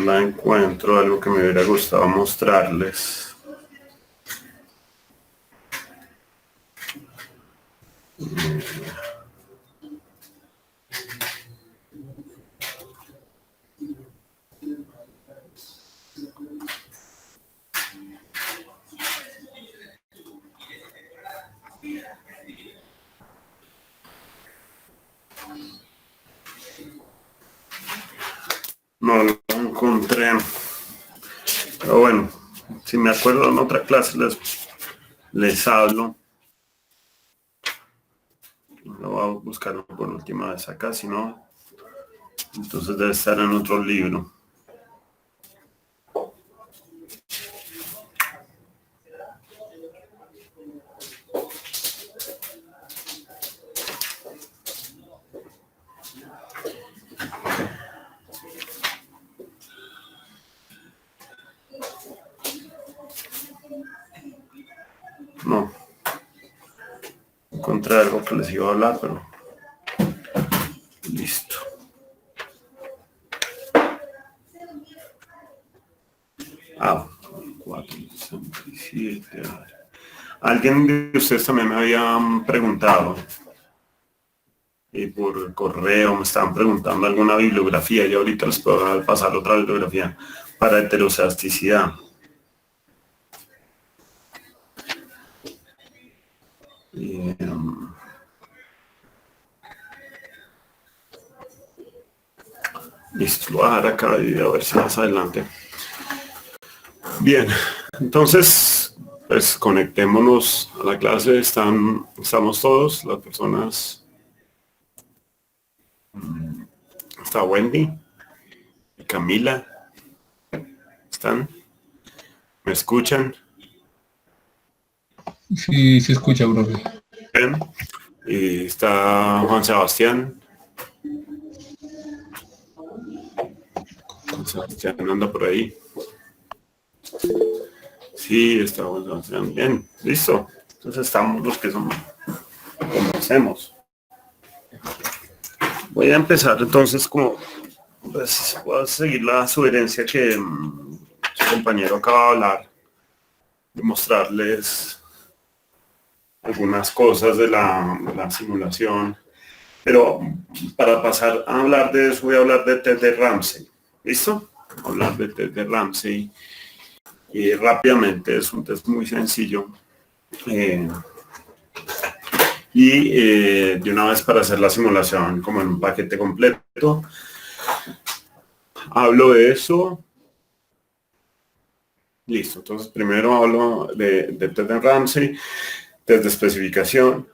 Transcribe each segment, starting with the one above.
la encuentro, algo que me hubiera gustado mostrarles. No lo encontré. Pero bueno, si me acuerdo en otra clase les hablo. Lo voy a buscar por última vez acá, si no, entonces debe estar en otro libro. No. Encontré algo que les iba a hablar, pero listo. Ah, 467. Alguien de ustedes también me había preguntado por correo, me estaban preguntando alguna bibliografía y ahorita les puedo pasar otra bibliografía para heterocesticidad. Listo, lo voy a dejar acá y a ver si más adelante. Bien, entonces, pues conectémonos a la clase. Estamos todos, las personas. Está Wendy y Camila. ¿Están? ¿Me escuchan? Sí, se escucha, profe. Bien. Y está Juan Sebastián. Juan Sebastián anda por ahí. Sí, está Juan Sebastián. Bien, listo. Entonces estamos los que somos. Comencemos. Voy a empezar entonces pues voy a seguir la sugerencia que su compañero acaba de hablar, de mostrarles algunas cosas de la simulación, pero para pasar a hablar de eso voy a hablar de test de Ramsey. ¿Listo? Hablar de test de Ramsey y rápidamente, es un test muy sencillo. De una vez para hacer la simulación como en un paquete completo, hablo de eso. Listo, entonces primero hablo de test de Ramsey, test de especificación.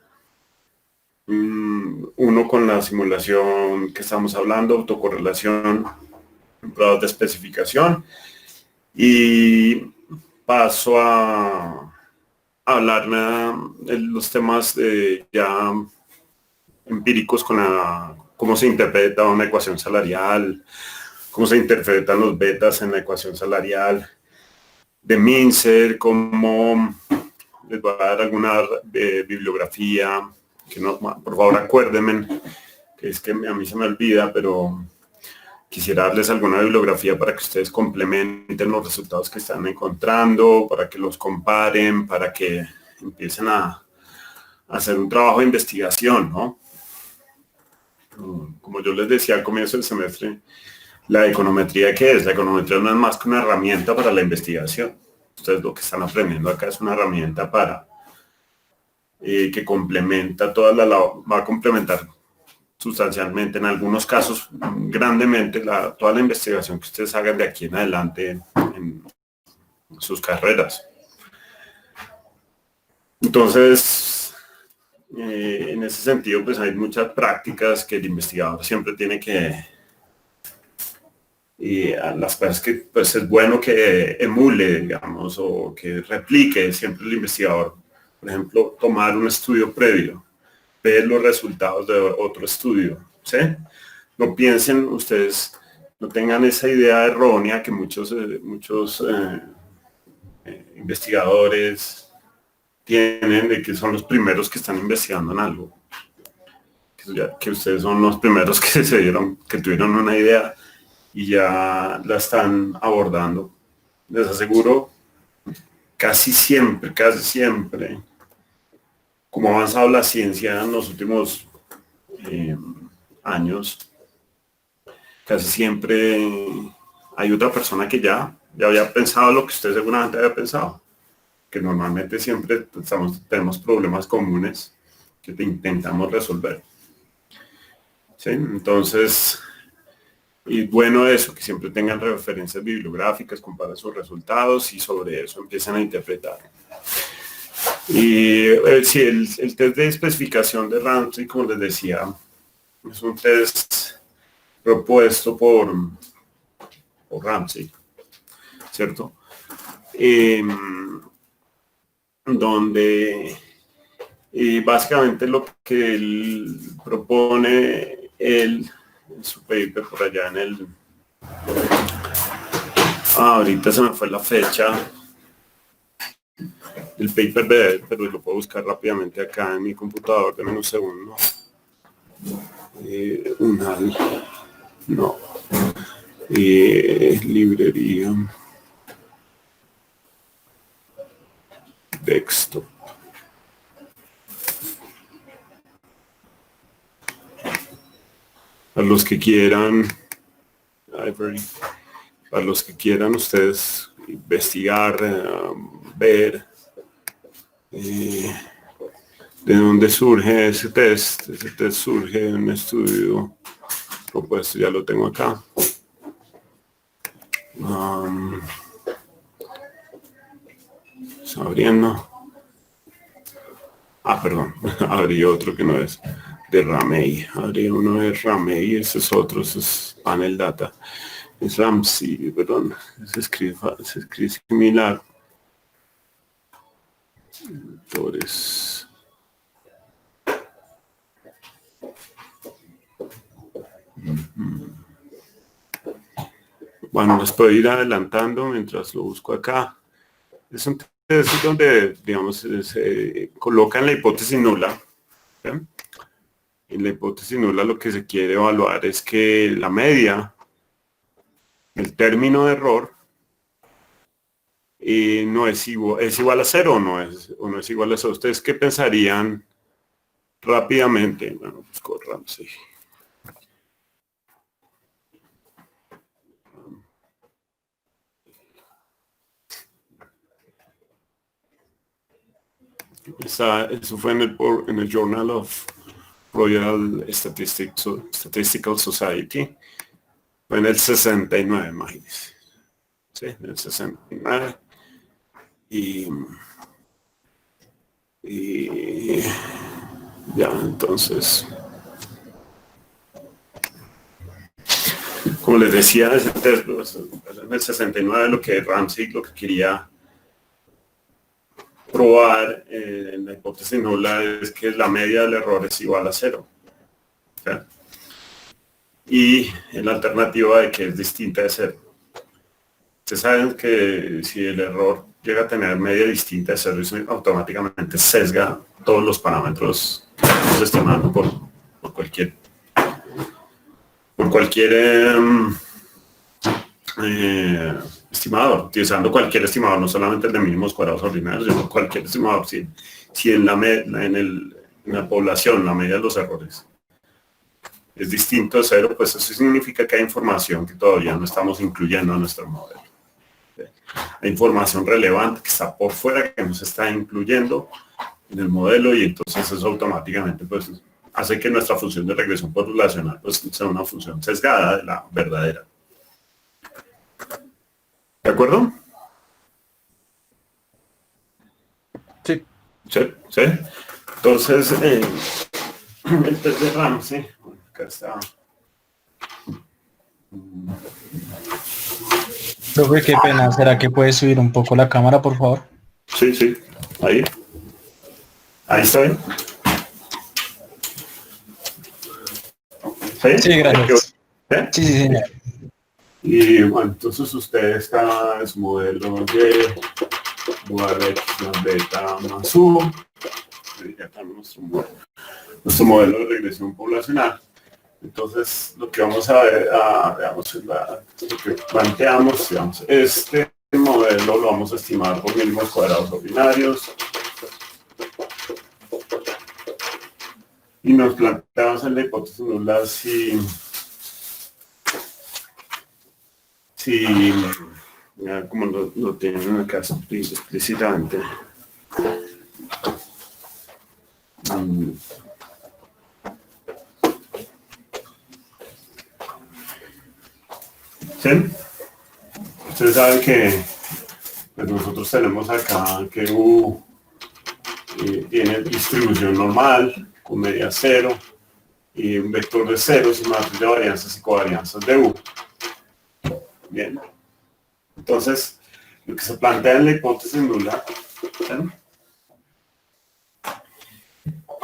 Uno con la simulación que estamos hablando, autocorrelación, pruebas de especificación. Y paso a hablar de los temas ya empíricos con cómo se interpreta una ecuación salarial, cómo se interpretan los betas en la ecuación salarial, de Mincer, cómo les voy a dar alguna bibliografía, que no, por favor acuérdenme, que es que a mí se me olvida, pero quisiera darles alguna bibliografía para que ustedes complementen los resultados que están encontrando, para que los comparen, para que empiecen a hacer un trabajo de investigación, ¿no? Como yo les decía al comienzo del semestre, la econometría, ¿qué es? La econometría no es más que una herramienta para la investigación. Ustedes lo que están aprendiendo acá es una herramienta para que complementa va a complementar sustancialmente, en algunos casos grandemente, toda la investigación que ustedes hagan de aquí en adelante en sus carreras. Entonces, en ese sentido, pues hay muchas prácticas que el investigador siempre tiene que las cosas que pues es bueno que emule, digamos, o que replique siempre el investigador. Por ejemplo, tomar un estudio previo, ver los resultados de otro estudio, ¿sí? No piensen ustedes, no tengan esa idea errónea que muchos investigadores tienen de que son los primeros que están investigando en algo. Que ustedes son los primeros que se dieron, que tuvieron una idea y ya la están abordando. Les aseguro, casi siempre, como ha avanzado la ciencia en los últimos años, casi siempre hay otra persona que ya había pensado lo que usted seguramente había pensado, que normalmente siempre tenemos problemas comunes que intentamos resolver. ¿Sí? Entonces, y bueno eso, que siempre tengan referencias bibliográficas, comparen sus resultados y sobre eso empiezan a interpretar. Y sí, el test de especificación de Ramsey, como les decía, es un test propuesto por Ramsey, ¿cierto? Donde básicamente lo que él propone, en su paper por allá en el... ahorita se me fue la fecha del paper de él, pero lo puedo buscar rápidamente acá en mi computador, denme un segundo. Librería desktop. A los que quieran, para los que quieran ustedes investigar, ver de dónde surge ese test. Ese test surge de un estudio propuesto, ya lo tengo acá. Abriendo. Perdón, abrí otro que no es de Ramey. Abrí uno de Ramey, ese es otro, ese es Panel Data. Es Ramsey, perdón, se escribe similar. Autores. Bueno, les puedo ir adelantando mientras lo busco acá. Es un test donde, digamos, se coloca en la hipótesis nula. ¿Sí? En la hipótesis nula lo que se quiere evaluar es que la media, el término de error, no es igual a cero o no es igual a cero. ¿Ustedes qué pensarían rápidamente? Bueno, pues con Ramsey. Eso fue en el Journal of Royal Statistical Society. Fue en el 69, imagínense. Sí, en el 69. Y ya, entonces, como les decía, en el 69 lo que Ramsey lo que quería probar en la hipótesis nula es que la media del error es igual a cero. ¿Sí? Y en la alternativa de que es distinta de cero. Ustedes saben que si el error llega a tener media distinta de cero, eso automáticamente sesga todos los parámetros que estamos estimando por cualquier estimador, utilizando cualquier estimador, no solamente el de mínimos cuadrados ordinarios, sino cualquier estimador. Si en la población la media de los errores es distinto de cero, pues eso significa que hay información que todavía no estamos incluyendo en nuestro modelo. Hay información relevante que está por fuera, que no se está incluyendo en el modelo, y entonces eso automáticamente pues hace que nuestra función de regresión poblacional pues sea una función sesgada de la verdadera. ¿De acuerdo? Sí. ¿Sí? Entonces, el test de Ramsey, acá está. Profe, qué pena. ¿Será que puedes subir un poco la cámara, por favor? Sí, ahí estoy. Sí, gracias. ¿Sí? Sí, señor. Y bueno, entonces usted está en su modelo de X más beta más U. Ya está nuestro modelo de regresión poblacional. Entonces, lo que vamos a ver, veamos, lo que planteamos, digamos, este modelo lo vamos a estimar por mínimos cuadrados ordinarios. Y nos planteamos en la hipótesis nula si ya como lo tienen acá explícitamente. ¿Sí? Ustedes saben que pues nosotros tenemos acá que U tiene distribución normal con media cero y un vector de ceros y matriz de varianzas y covarianzas de U. Bien. Entonces, lo que se plantea en la hipótesis nula, ¿sí?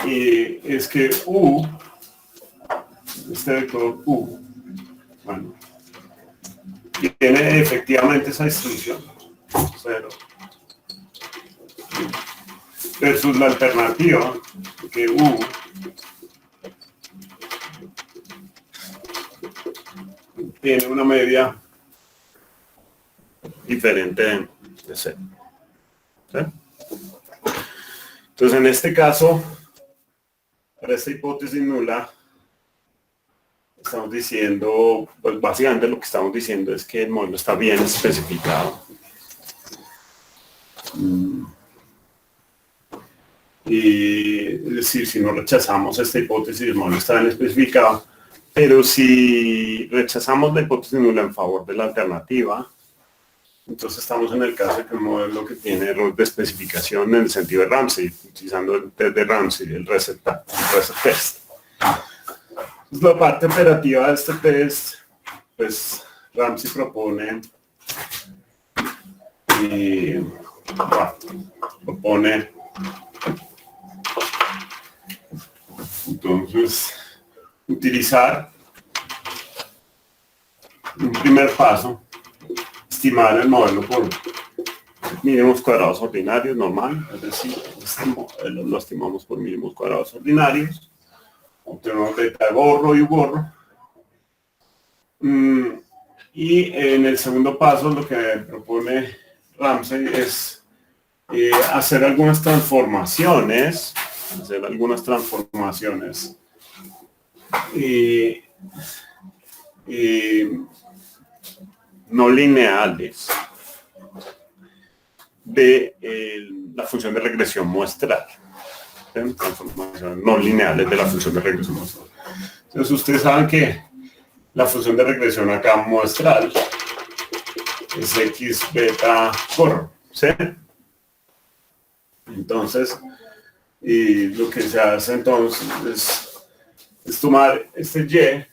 Y es que U, este vector U, bueno, tiene efectivamente esa distribución, 0, versus la alternativa, que U tiene una media diferente de 0. ¿Sí? Entonces, en este caso, para esta hipótesis nula, estamos diciendo, pues básicamente lo que estamos diciendo es que el modelo está bien especificado. Y es decir, si no rechazamos esta hipótesis, el modelo está bien especificado, pero si rechazamos la hipótesis nula en favor de la alternativa, entonces estamos en el caso de que un modelo que tiene error de especificación en el sentido de Ramsey, utilizando el test de Ramsey, el reset test. Entonces, la parte operativa de este test, pues Ramsey propone entonces utilizar un primer paso, estimar el modelo por mínimos cuadrados ordinarios normal, es decir, lo estimamos por mínimos cuadrados ordinarios, obtenemos beta de gorro y gorro. Y en el segundo paso lo que propone Ramsey es hacer algunas transformaciones no lineales de la función de regresión muestral. Transformaciones no lineales de la función de regresión muestral. Entonces ustedes saben que la función de regresión acá muestral es x beta gorro, ¿sí? Entonces, y lo que se hace entonces es tomar este y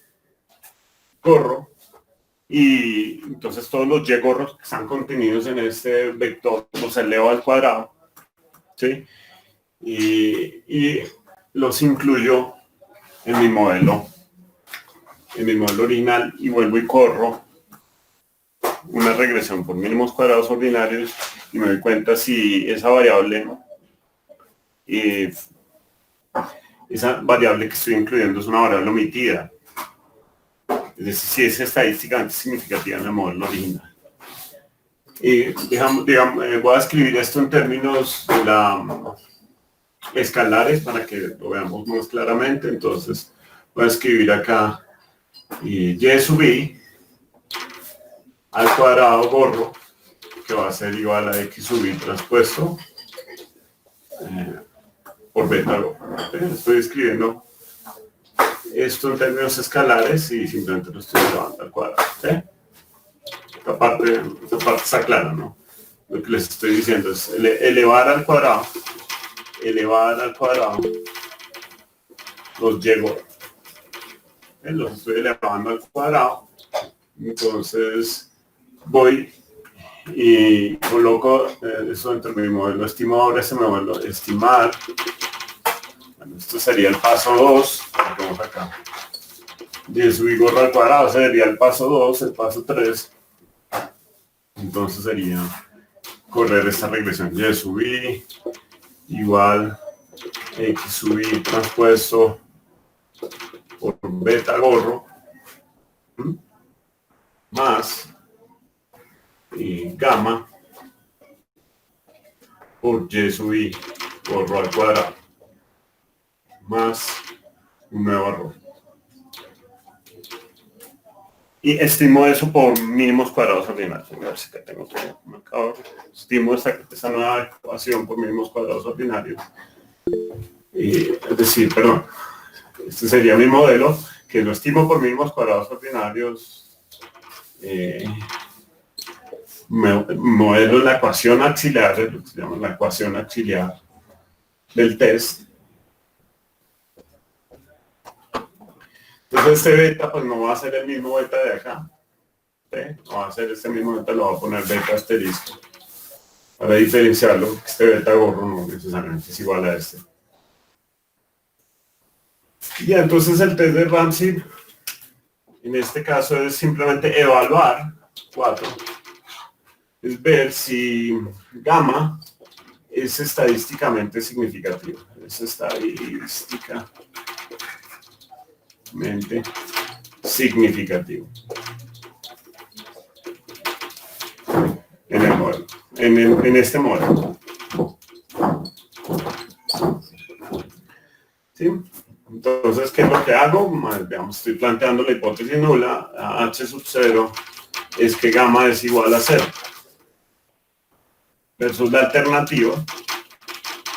gorro y entonces todos los y gorros que están contenidos en este vector los elevo al cuadrado, ¿sí? Y los incluyo en mi modelo original y vuelvo y corro una regresión por mínimos cuadrados ordinarios y me doy cuenta si esa variable que estoy incluyendo es una variable omitida. Es decir, si es estadísticamente significativa en el modelo original. Y voy a escribir esto en términos de escalares para que lo veamos más claramente. Entonces voy a escribir acá y sub i al cuadrado gorro, que va a ser igual a x sub i transpuesto por beta gorro. Estoy escribiendo esto en términos escalares y simplemente lo estoy elevando al cuadrado. ¿Sí? Esta parte está clara, ¿no? Lo que les estoy diciendo es elevar al cuadrado los y gorro. Los estoy elevando al cuadrado. Entonces voy y coloco eso dentro de mi modelo estimador. Ese modelo estimar. Bueno, esto sería el paso 2. Vamos acá. Y subir gorro al cuadrado sería el paso 2, el paso 3. Entonces sería correr esta regresión. Y subir igual x sub i transpuesto por beta gorro más gamma por y sub i gorro al cuadrado más un nuevo error. Y estimo eso por mínimos cuadrados ordinarios. A ver si que tengo todo marcado. Estimo esta nueva ecuación por mínimos cuadrados ordinarios. Es decir, perdón, este sería mi modelo, que lo estimo por mínimos cuadrados ordinarios. Modelo la ecuación auxiliar, lo que se llama la ecuación auxiliar del test. Entonces este beta pues no va a ser el mismo beta de acá. ¿Sí? No va a ser este mismo beta, lo va a poner beta asterisco. Para diferenciarlo, este beta gorro no necesariamente es igual a este. Y entonces el test de Ramsey, en este caso es simplemente evaluar 4. Es ver si gamma es estadísticamente significativo. Es estadísticamente significativo en el modelo, en este modelo. ¿Sí? Entonces, ¿qué es lo que hago? Veamos, estoy planteando la hipótesis nula. H sub 0 es que gamma es igual a 0. Versus la alternativa,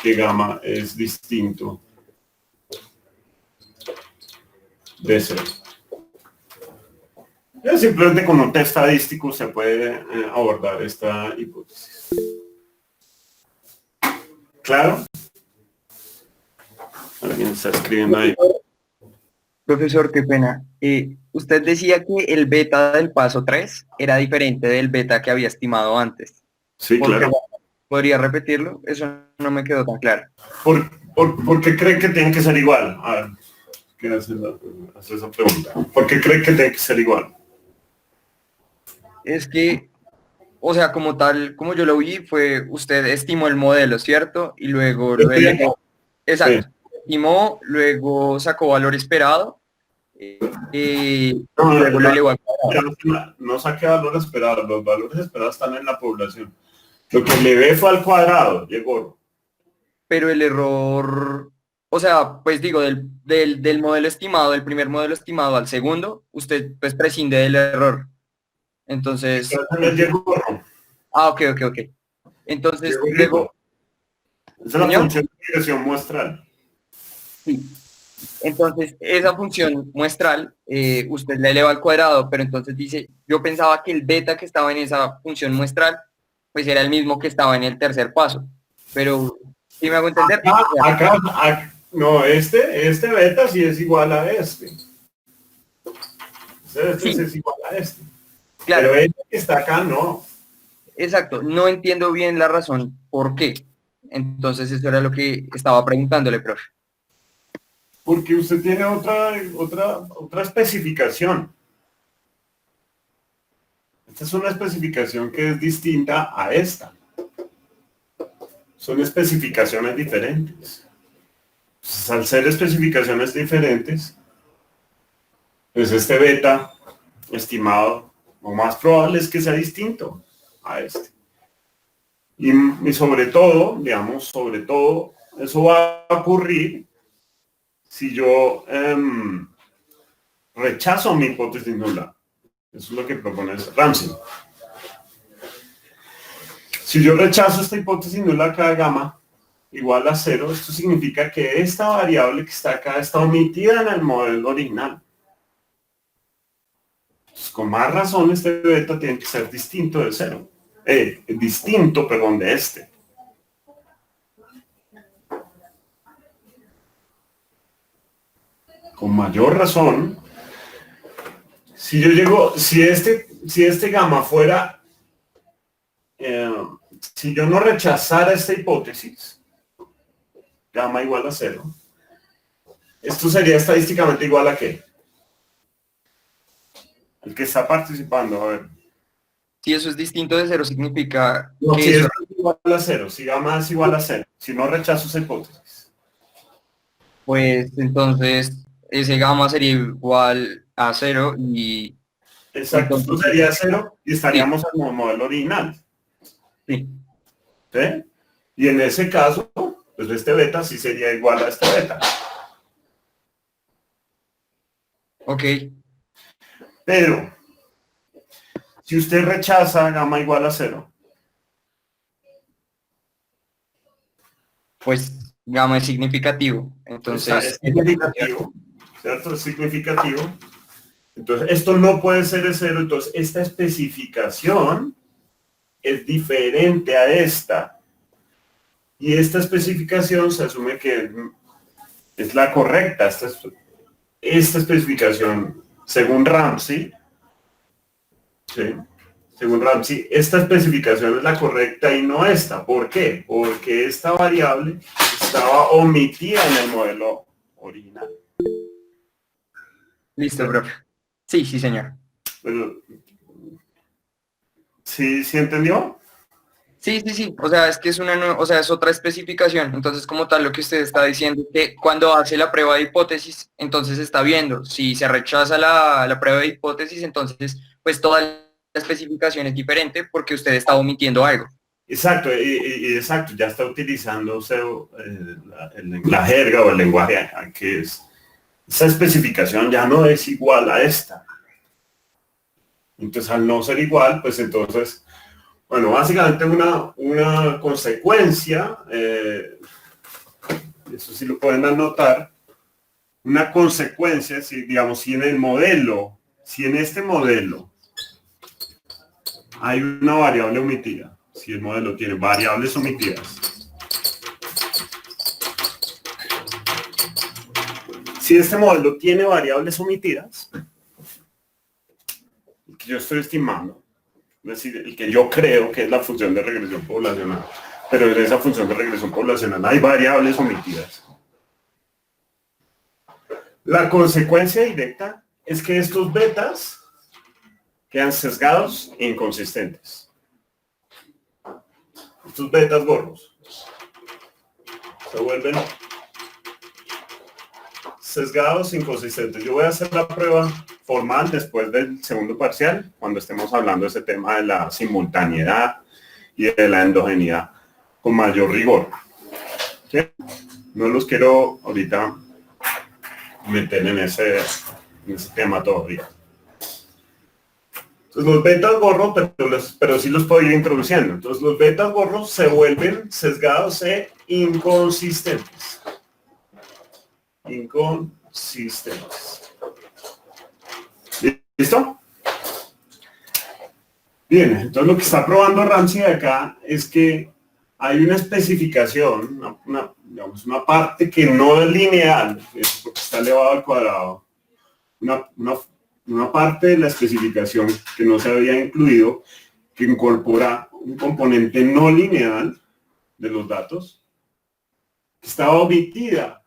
que gamma es distinto de 0. Ya simplemente con un test estadístico se puede abordar esta hipótesis. ¿Claro? Alguien está escribiendo ahí. Profesor, qué pena. Usted decía que el beta del paso 3 era diferente del beta que había estimado antes. Sí, claro. ¿Podría repetirlo? Eso no me quedó tan claro. ¿Por qué cree que tiene que ser igual? A ver, ¿quién hace esa pregunta? ¿Por qué cree que tiene que ser igual? Es que, o sea, como tal, como yo lo vi, fue usted estimó el modelo, ¿cierto? Y luego lo elevó. Exacto. Sí. Estimó, luego sacó valor esperado. Luego lo elevó al cuadrado. No saqué valor esperado, los valores esperados están en la población. Lo que elevé fue al cuadrado, llegó. Pero el error, o sea, pues digo, del modelo estimado, del primer modelo estimado al segundo, usted pues prescinde del error. Entonces... ok. Entonces, luego... Esa es la función de regresión muestral. Sí. Entonces, esa función muestral, usted la eleva al cuadrado, pero entonces dice, yo pensaba que el beta que estaba en esa función muestral, pues era el mismo que estaba en el tercer paso. Pero, ¿sí me hago entender? Acá, no, este beta sí es igual a este. Este sí es igual a este. Claro. Pero este que está acá no. Exacto, no entiendo bien la razón por qué. Entonces eso era lo que estaba preguntándole, profe. Porque usted tiene otra especificación. Esta es una especificación que es distinta a esta. Son especificaciones diferentes. Entonces, al ser especificaciones diferentes, pues este beta estimado, lo más probable es que sea distinto a este. Y sobre todo, digamos, eso va a ocurrir si yo rechazo mi hipótesis nula. Eso es lo que propone Ramsey. Si yo rechazo esta hipótesis nula acá de gamma igual a 0, esto significa que esta variable que está acá está omitida en el modelo original. Entonces, con más razón, este beta tiene que ser distinto de 0. De este. Con mayor razón, si este gamma fuera, si yo no rechazara esta hipótesis, gamma igual a 0, esto sería estadísticamente igual a ¿qué? El que está participando, a ver. Si eso es distinto de 0, significa no, que si eso... es igual a 0, si gamma es igual a 0, si no rechazo esa hipótesis. Pues entonces ese gamma sería igual a cero y Exacto, esto entonces, sería cero y sí, estaríamos en el modelo original. sí, ¿Sí? Y en ese caso, pues este beta sí sería igual a este beta. ok, Pero, si usted rechaza gamma igual a cero, pues gamma es significativo, es entonces, significativo, ¿cierto? Es significativo. Entonces, esto no puede ser el cero, entonces esta especificación es diferente a esta. Y esta especificación se asume que es la correcta. Esta especificación, según Ramsey, ¿sí? Según Ramsey, esta especificación es la correcta y no esta. ¿Por qué? Porque esta variable estaba omitida en el modelo original. listo, profe. Sí, sí, señor. Pero, ¿sí entendió? Sí, sí, sí, o sea, es que es o sea, es otra especificación, entonces como tal lo que usted está diciendo, que cuando hace la prueba de hipótesis, entonces está viendo, si se rechaza la prueba de hipótesis, entonces pues toda la especificación es diferente porque usted está omitiendo algo. Exacto, exacto, ya está utilizando la jerga o el lenguaje que es. Esa especificación ya no es igual a esta. Entonces, al no ser igual, pues entonces, bueno, básicamente una consecuencia, eso sí lo pueden anotar, una consecuencia, si digamos, si en este modelo hay una variable omitida, si el modelo tiene variables omitidas, si este modelo tiene variables omitidas, que yo estoy estimando, es decir, el que yo creo que es la función de regresión poblacional, pero en esa función de regresión poblacional hay variables omitidas. La consecuencia directa es que estos betas quedan sesgados e inconsistentes. Estos betas gordos se vuelven sesgados e inconsistentes. Yo voy a hacer la prueba formal después del segundo parcial, cuando estemos hablando de ese tema de la simultaneidad y de la endogeneidad con mayor rigor. ¿Sí? No los quiero ahorita meter en ese tema todavía. Entonces los betas gorros, pero sí los puedo ir introduciendo. Entonces los betas gorros se vuelven sesgados e inconsistentes. Inconsistentes. ¿Listo? Bien, entonces lo que está probando Ramsey acá es que hay una especificación, digamos, una parte que no es lineal, es porque está elevado al cuadrado, una parte de la especificación que no se había incluido, que incorpora un componente no lineal de los datos, que estaba omitida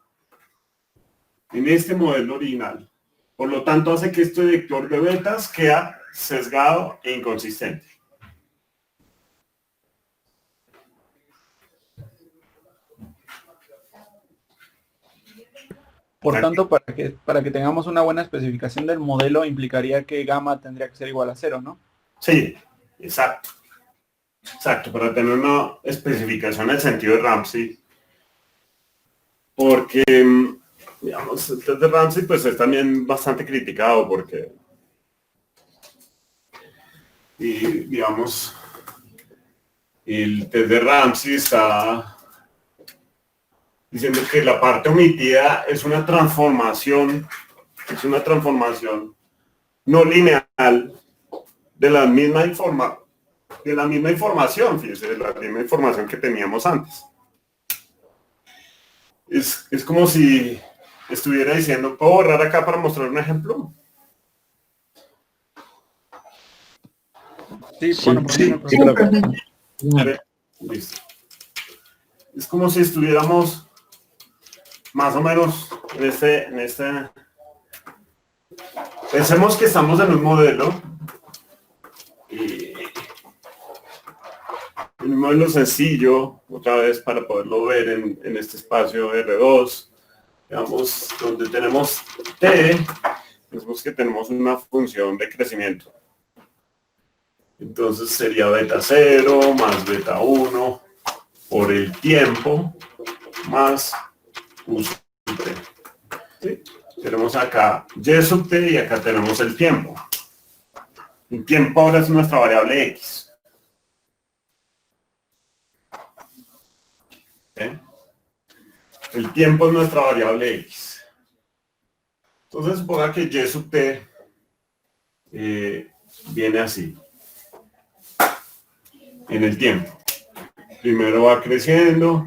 en este modelo original. Por lo tanto, hace que este vector de betas queda sesgado e inconsistente. Por tanto, para que tengamos una buena especificación del modelo, implicaría que gamma tendría que ser igual a cero, ¿no? Sí, exacto. Exacto, para tener una especificación en el sentido de Ramsey, porque, digamos, el test de Ramsey pues es también bastante criticado porque, y, digamos, el test de Ramsey está diciendo que la parte omitida es una transformación no lineal de la misma información, fíjese, de la misma información que teníamos antes. Es como si estuviera diciendo, ¿puedo borrar acá para mostrar un ejemplo? Sí, bueno, por mí no hay Sí, problema. profe. Listo. Es como si estuviéramos más o menos en este. Pensemos que estamos en un modelo y un modelo sencillo, otra vez para poderlo ver en este espacio R2. Digamos, donde tenemos t, decimos que tenemos una función de crecimiento. Entonces sería beta 0 más beta 1 por el tiempo más u sub t. ¿Sí? Tenemos acá y sub t y acá tenemos el tiempo. El tiempo ahora es nuestra variable x. ¿Sí? El tiempo es nuestra variable x. Entonces suponga que y sub t viene así. En el tiempo. Primero va creciendo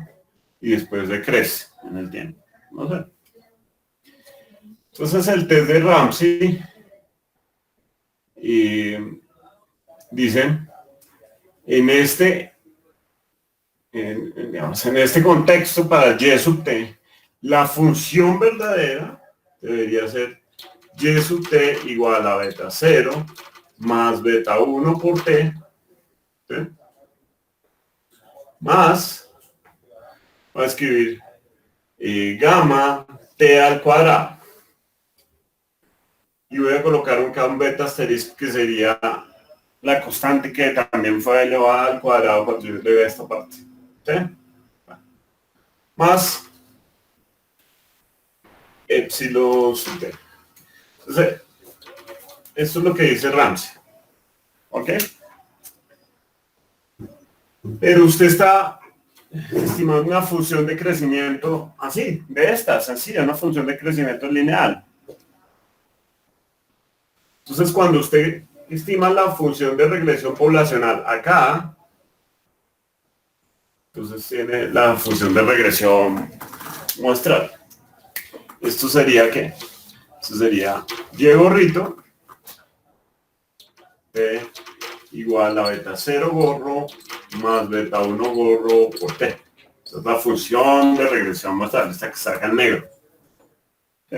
y después decrece en el tiempo. No sé. Entonces el test de Ramsey dice, digamos, en este contexto para y sub t, la función verdadera debería ser y sub t igual a beta 0 más beta 1 por t, ¿sí? Más, voy a escribir gamma t al cuadrado. Y voy a colocar un campo beta asterisco que sería la constante que también fue elevada al cuadrado cuando yo le vea esta parte. ¿Sí? Más epsilon sub t. Entonces, esto es lo que dice Ramsey. ¿Ok? Pero usted está estimando una función de crecimiento así, de esta, sencilla, una función de crecimiento lineal. Entonces, cuando usted estima la función de regresión poblacional acá, entonces tiene la función de regresión muestral. Esto sería ¿qué? Esto sería y gorrito t igual a beta 0 gorro más beta 1 gorro por t. Esta es la función de regresión muestral, esta que saca en negro. ¿Sí?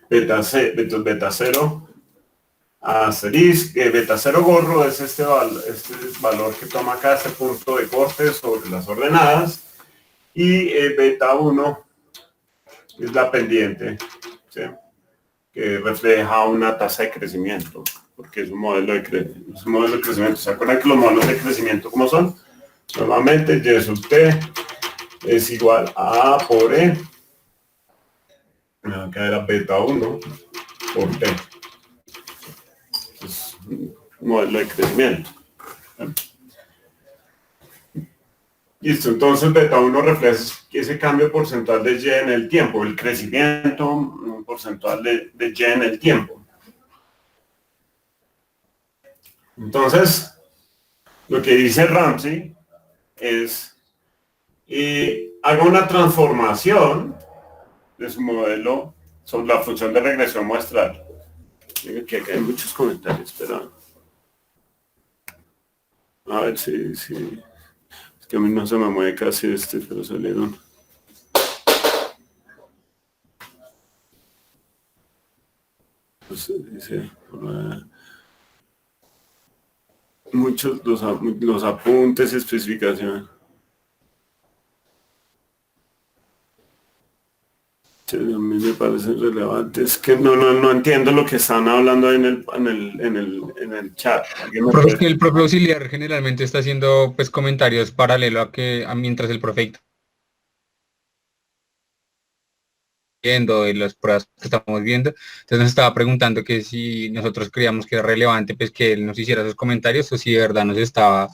Beta 0 asterisco, beta 0 gorro es este valor que toma acá, este punto de corte sobre las ordenadas, y beta 1 es la pendiente, ¿sí? Que refleja una tasa de crecimiento, porque es un modelo de crecimiento. ¿Se acuerdan que los modelos de crecimiento cómo son? Normalmente y sub t es igual a A por E, acá era beta 1 por T. Es un modelo de crecimiento. Listo, entonces beta 1 refleja ese cambio porcentual de Y en el tiempo, el crecimiento porcentual de Y en el tiempo. Entonces, lo que dice Ramsey es, haga una transformación de su modelo sobre la función de regresión muestral. Que acá hay muchos comentarios, pero a ver si es que a mí no se me mueve casi pero salieron. Pues, dice, muchos los apuntes y especificaciones. A mí me parecen relevantes. Que no entiendo lo que están hablando en el chat. Profe, es que el propio auxiliar generalmente está haciendo pues comentarios paralelo a mientras el profe está viendo y las pruebas que estamos viendo. Entonces nos estaba preguntando que si nosotros creíamos que era relevante pues que él nos hiciera esos comentarios o si de verdad nos estaba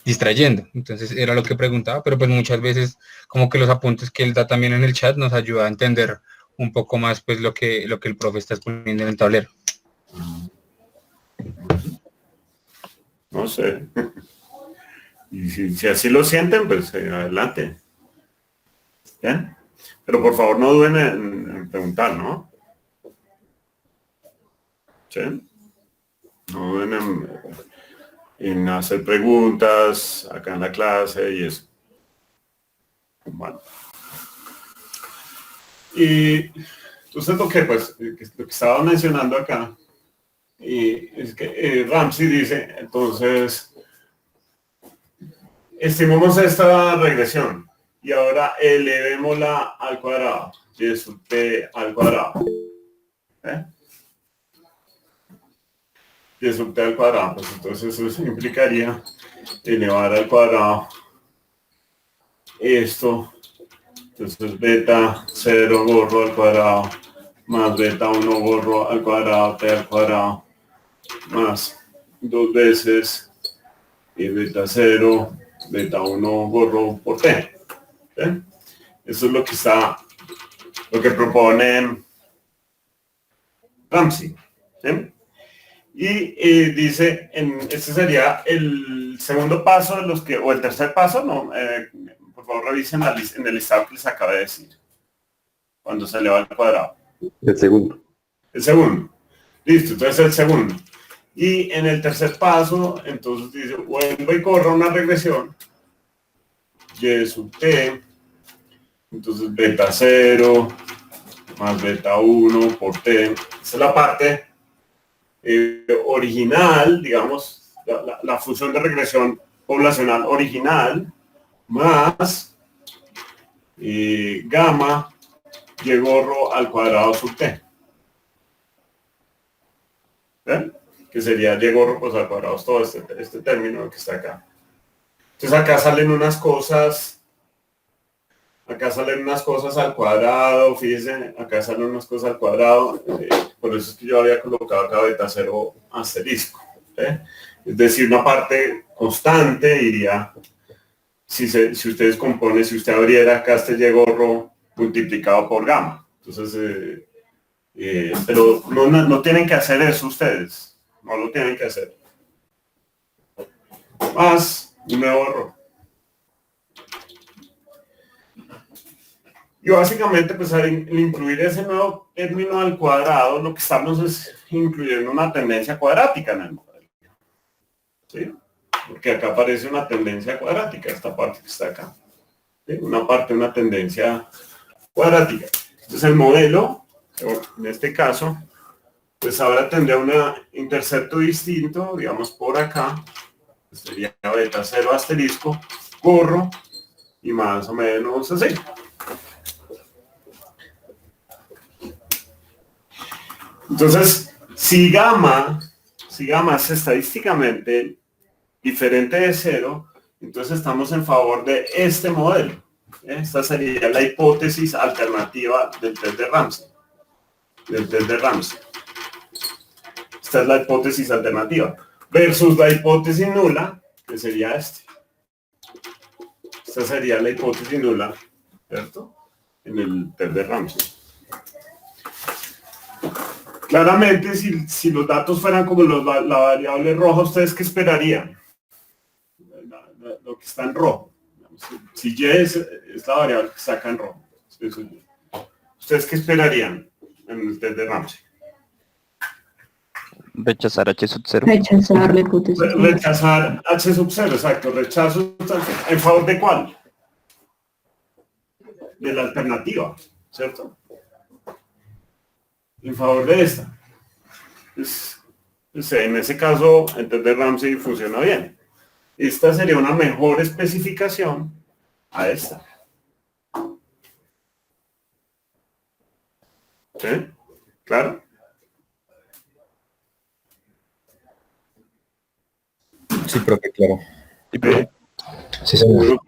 distrayendo. Entonces era lo que preguntaba, pero pues muchas veces como que los apuntes que él da también en el chat nos ayuda a entender un poco más pues lo que el profe está exponiendo en el tablero. No sé. Y si así lo sienten, pues adelante. ¿Bien? Pero por favor no duden en preguntar, ¿no? ¿Sí? No duden en hacer preguntas acá en la clase y eso. Bueno. Y entonces lo que estaba mencionando acá es que Ramsey dice, entonces, estimemos esta regresión y ahora elevémosla al cuadrado, y sub t al cuadrado. Y sub t al cuadrado, pues entonces eso implicaría elevar al cuadrado esto, entonces beta 0 gorro al cuadrado más beta 1 gorro al cuadrado t al cuadrado más 2 veces y beta 0 beta 1 gorro por t. Eso es lo que propone Ramsey. Y dice, este sería el segundo paso de los que, o el tercer paso, no, por favor revisen en el listado que les acabo de decir, cuando se eleva al cuadrado. El segundo. El segundo. Listo, entonces el segundo. Y en el tercer paso, entonces dice, vuelvo y corro una regresión, y sub t, entonces beta 0 más beta 1 por t, esa es la parte original, digamos, la función de regresión poblacional original, más gamma y gorro al cuadrado sub t. ¿Ven? Que sería y gorro pues al cuadrado, todo este término que está acá. Entonces acá salen unas cosas al cuadrado, fíjense, acá salen unas cosas al cuadrado, por eso es que yo había colocado acá beta 0 asterisco. Es decir, una parte constante iría, si ustedes componen, si usted abriera acá este y gorro multiplicado por gamma. Entonces, pero no tienen que hacer eso ustedes, no lo tienen que hacer. Más un nuevo error. Y básicamente, pues al incluir ese nuevo término al cuadrado, lo que estamos es incluyendo una tendencia cuadrática en el modelo. ¿Sí? Porque acá aparece una tendencia cuadrática, esta parte que está acá. ¿Sí? Una tendencia cuadrática. Entonces el modelo, en este caso, pues ahora tendría un intercepto distinto, digamos por acá, sería beta 0 asterisco, gorro, y más o menos así. Entonces, si gamma es estadísticamente diferente de 0, entonces estamos en favor de este modelo. Esta sería la hipótesis alternativa del test de Ramsey. Esta es la hipótesis alternativa. Versus la hipótesis nula, que sería este. Esta sería la hipótesis nula, ¿cierto? En el test de Ramsey. Claramente, si los datos fueran como la variable roja, ¿ustedes qué esperarían? Lo que está en rojo. Si Y es la variable que está acá en rojo. ¿Ustedes qué esperarían en el test de Ramsey? Rechazar H sub 0. Rechazar la hipótesis. Rechazar H sub 0, exacto. Rechazo, ¿en favor de cuál? De la alternativa, ¿cierto? En favor de esta. En ese caso, el test de Ramsey funciona bien. Esta sería una mejor especificación a esta. ¿Sí? ¿Claro? Sí, profe, claro. Sí, señor.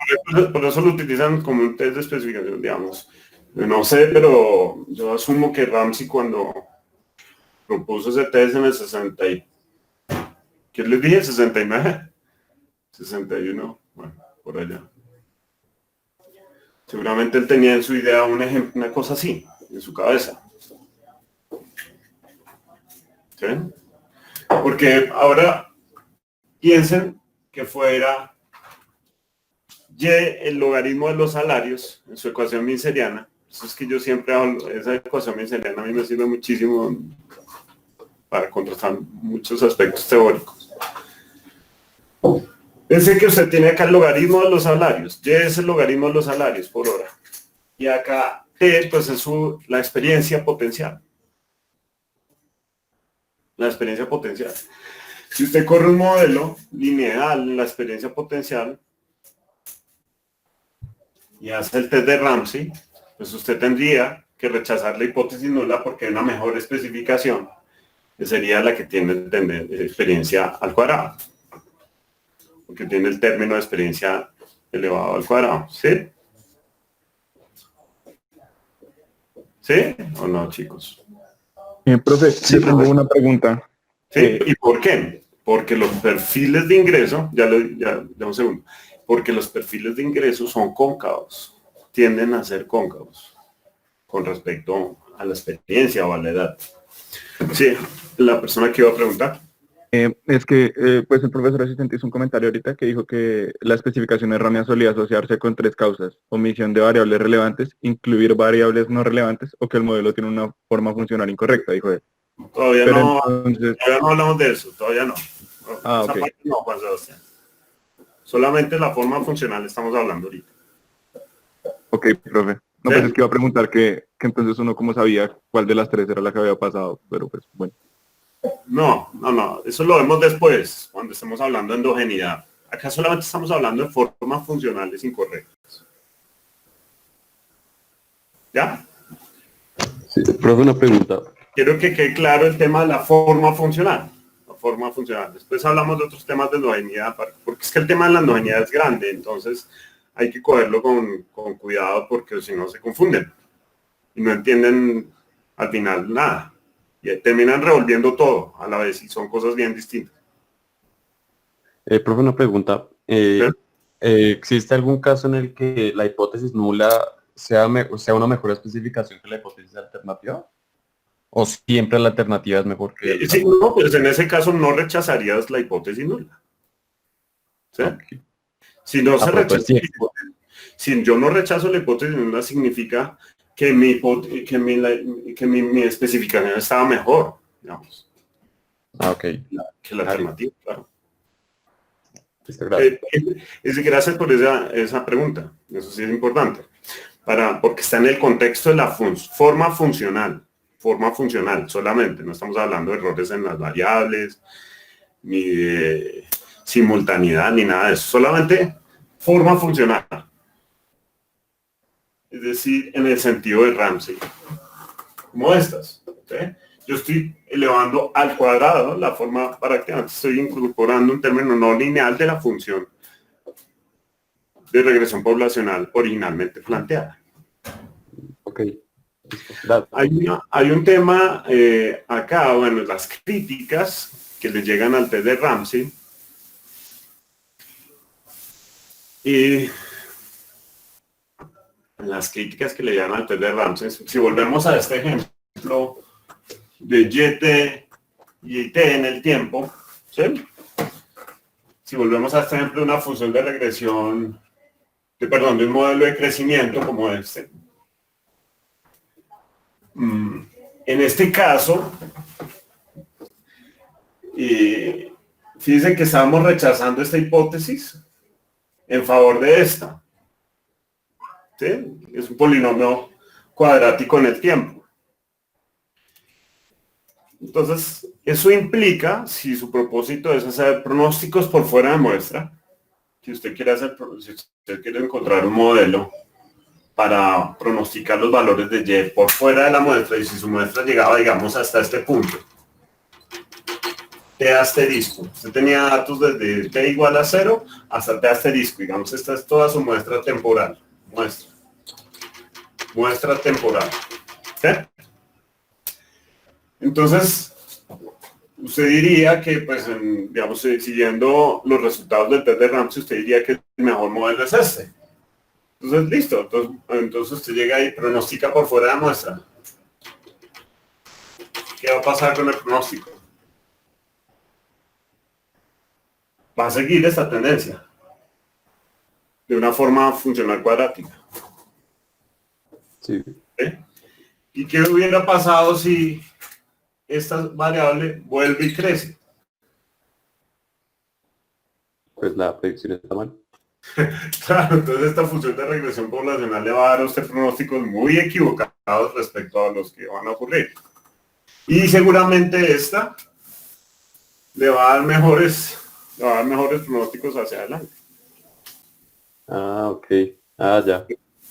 Por eso lo utilizan como un test de especificación, digamos. No sé, pero yo asumo que Ramsey cuando propuso ese test en el 60 y... ¿Qué les dije? 69, 61, bueno, por allá. Seguramente él tenía en su idea un ejemplo, una cosa así, en su cabeza. ¿Sí? Porque ahora piensen que fuera y el logaritmo de los salarios en su ecuación minceriana. Eso es que yo siempre hablo, esa ecuación minceriana a mí me sirve muchísimo para contrastar muchos aspectos teóricos. Pensé que usted tiene acá el logaritmo de los salarios, y es el logaritmo de los salarios por hora. Y acá T, pues es la experiencia potencial. La experiencia potencial. Si usted corre un modelo lineal en la experiencia potencial, y hace el test de Ramsey, pues usted tendría que rechazar la hipótesis nula porque hay una mejor especificación, que sería la que tiene experiencia al cuadrado, porque tiene el término de experiencia elevado al cuadrado, ¿sí? ¿Sí o no, chicos? Profe, sí, tengo una pregunta. ¿Sí? ¿Y por qué? Porque los perfiles de ingreso, ya un segundo, porque los perfiles de ingreso son cóncavos, tienden a ser cóncavos con respecto a la experiencia o a la edad. Sí, la persona que iba a preguntar. Es que pues el profesor asistente hizo un comentario ahorita que dijo que la especificación errónea solía asociarse con 3 causas: omisión de variables relevantes, incluir variables no relevantes o que el modelo tiene una forma funcional incorrecta, dijo él. Todavía Pero no, entonces, todavía no hablamos de eso, todavía no. Ah, Esa ok. parte no, Juan Sebastián. Solamente la forma funcional estamos hablando ahorita. ok, profe. No, ¿Sí? pues es que iba a preguntar que entonces uno cómo sabía cuál de las 3 era la que había pasado, pero pues bueno. No, eso lo vemos después, cuando estemos hablando de endogeneidad. Acá solamente estamos hablando de formas funcionales incorrectas. ¿Ya? Sí, profe, una pregunta. Quiero que quede claro el tema de la forma funcional. La forma funcional. Después hablamos de otros temas de endogeneidad, porque es que el tema de la endogeneidad es grande, entonces hay que cogerlo con cuidado porque si no se confunden y no entienden al final nada. Y terminan revolviendo todo a la vez y son cosas bien distintas. Profe, una pregunta. ¿Sí? ¿Existe algún caso en el que la hipótesis nula sea una mejor especificación que la hipótesis alternativa? ¿O siempre la alternativa es mejor que la Sí, nula? no, pues en ese caso no rechazarías la hipótesis nula. ¿Sí? Ok. Si no se Pero rechaza entonces sí. la hipótesis, si yo no rechazo la hipótesis nula, significa que mi especificación estaba mejor, digamos, Ok. que la alternativa, claro. Listo, gracias. Gracias por esa pregunta, eso sí es importante, porque está en el contexto de la forma funcional solamente, no estamos hablando de errores en las variables, ni de simultaneidad, ni nada de eso, solamente forma funcional. Es decir, en el sentido de Ramsey, como estas. ¿Sí? Yo estoy elevando al cuadrado la forma paracteante, estoy incorporando un término no lineal de la función de regresión poblacional originalmente planteada. Ok. Listo, gracias. Hay un tema acá, bueno, las críticas que le llegan al test de Ramsey. Y las críticas que le llegan al test de Ramsey, si volvemos a este ejemplo de YT y IT en el tiempo, ¿sí? Si volvemos a este ejemplo de una función de regresión, de un modelo de crecimiento como este. En este caso, fíjense que estábamos rechazando esta hipótesis en favor de esta. ¿Sí? Es un polinomio cuadrático en el tiempo. Entonces, eso implica, si su propósito es hacer pronósticos por fuera de muestra, si usted quiere encontrar un modelo para pronosticar los valores de Y por fuera de la muestra, y si su muestra llegaba, digamos, hasta este punto, T asterisco. Usted tenía datos desde T igual a 0 hasta T asterisco. Digamos, esta es toda su muestra temporal. Muestra temporal. ¿Sí? Entonces, usted diría que, pues, digamos, siguiendo los resultados del test de Ramsey, usted diría que el mejor modelo es este. Entonces, listo. Entonces usted llega y pronostica por fuera de la muestra. ¿Qué va a pasar con el pronóstico? Va a seguir esta tendencia de una forma funcional cuadrática. Sí. ¿Sí? ¿Y qué hubiera pasado si esta variable vuelve y crece? Pues la predicción está mal. Claro, entonces esta función de regresión poblacional le va a dar a usted pronósticos muy equivocados respecto a los que van a ocurrir. Y seguramente esta le va a dar mejores pronósticos hacia adelante. Ah, ok. Ah, ya.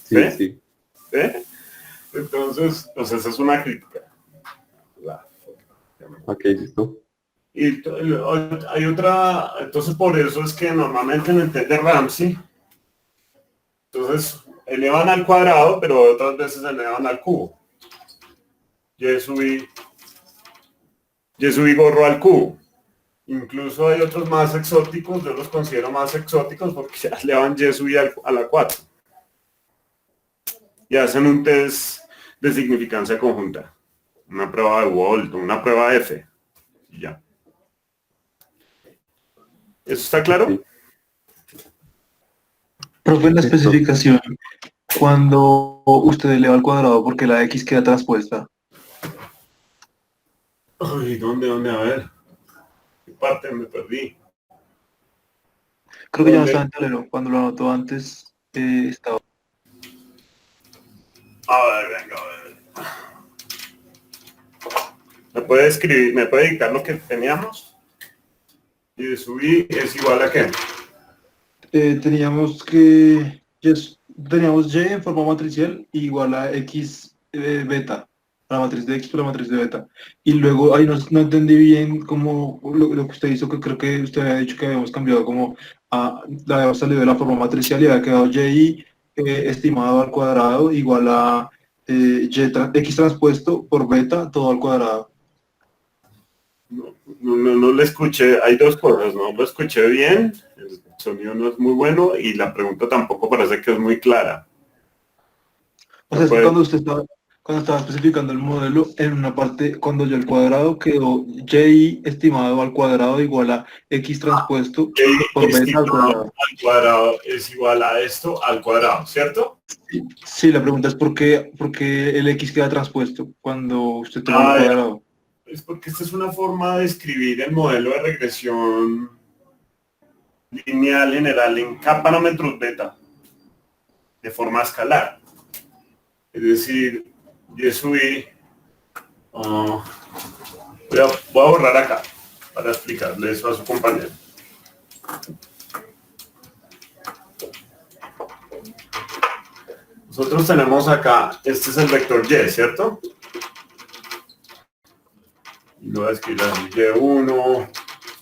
Sí, sí. ¿Eh? Entonces, pues esa es una crítica. Ok, listo. Y hay otra, entonces por eso es que normalmente en el test de Ramsey, entonces elevan al cuadrado, pero otras veces elevan al cubo. Y subí gorro al cubo. Incluso hay otros más exóticos, yo los considero más exóticos porque ya elevan y subí a la 4. Y hacen un test de significancia conjunta. Una prueba de Wald, una prueba de F. Y ya. ¿Eso está claro? Sí. Profe, en la Listo. especificación, cuando usted eleva al cuadrado porque la X queda transpuesta, Ay, ¿dónde? A ver. ¿Qué parte me perdí? creo que ya no ¿Dónde? estaba en tablero, cuando lo anotó antes, estaba. A ver, venga, a ver. ¿Me puede escribir, me puede dictar lo que teníamos? Y de subir es igual a qué? Teníamos teníamos Y en forma matricial igual a X beta, la matriz de X por la matriz de beta. Y luego ahí no entendí bien cómo lo que usted hizo, que creo que usted había dicho que habíamos cambiado como habíamos salido de la forma matricial y había quedado Y estimado al cuadrado igual a X transpuesto por beta todo al cuadrado. No le escuché, hay dos cosas, no lo escuché bien, el sonido no es muy bueno y la pregunta tampoco parece que es muy clara. O sea, es que Puede- cuando estaba especificando el modelo, en una parte, cuando yo el cuadrado quedó Y estimado al cuadrado igual a X transpuesto por beta al estimado cuadrado. al cuadrado es igual a esto al cuadrado, ¿cierto? Sí, la pregunta es por qué el X queda transpuesto cuando usted toma el Ah, ya. cuadrado. Es porque esta es una forma de escribir el modelo de regresión lineal general en K parámetros beta, de forma escalar. Es decir, yo subí, voy a borrar acá para explicarle eso a su compañero. Nosotros tenemos acá, este es el vector Y, ¿cierto? Y lo voy a escribir así, Y1,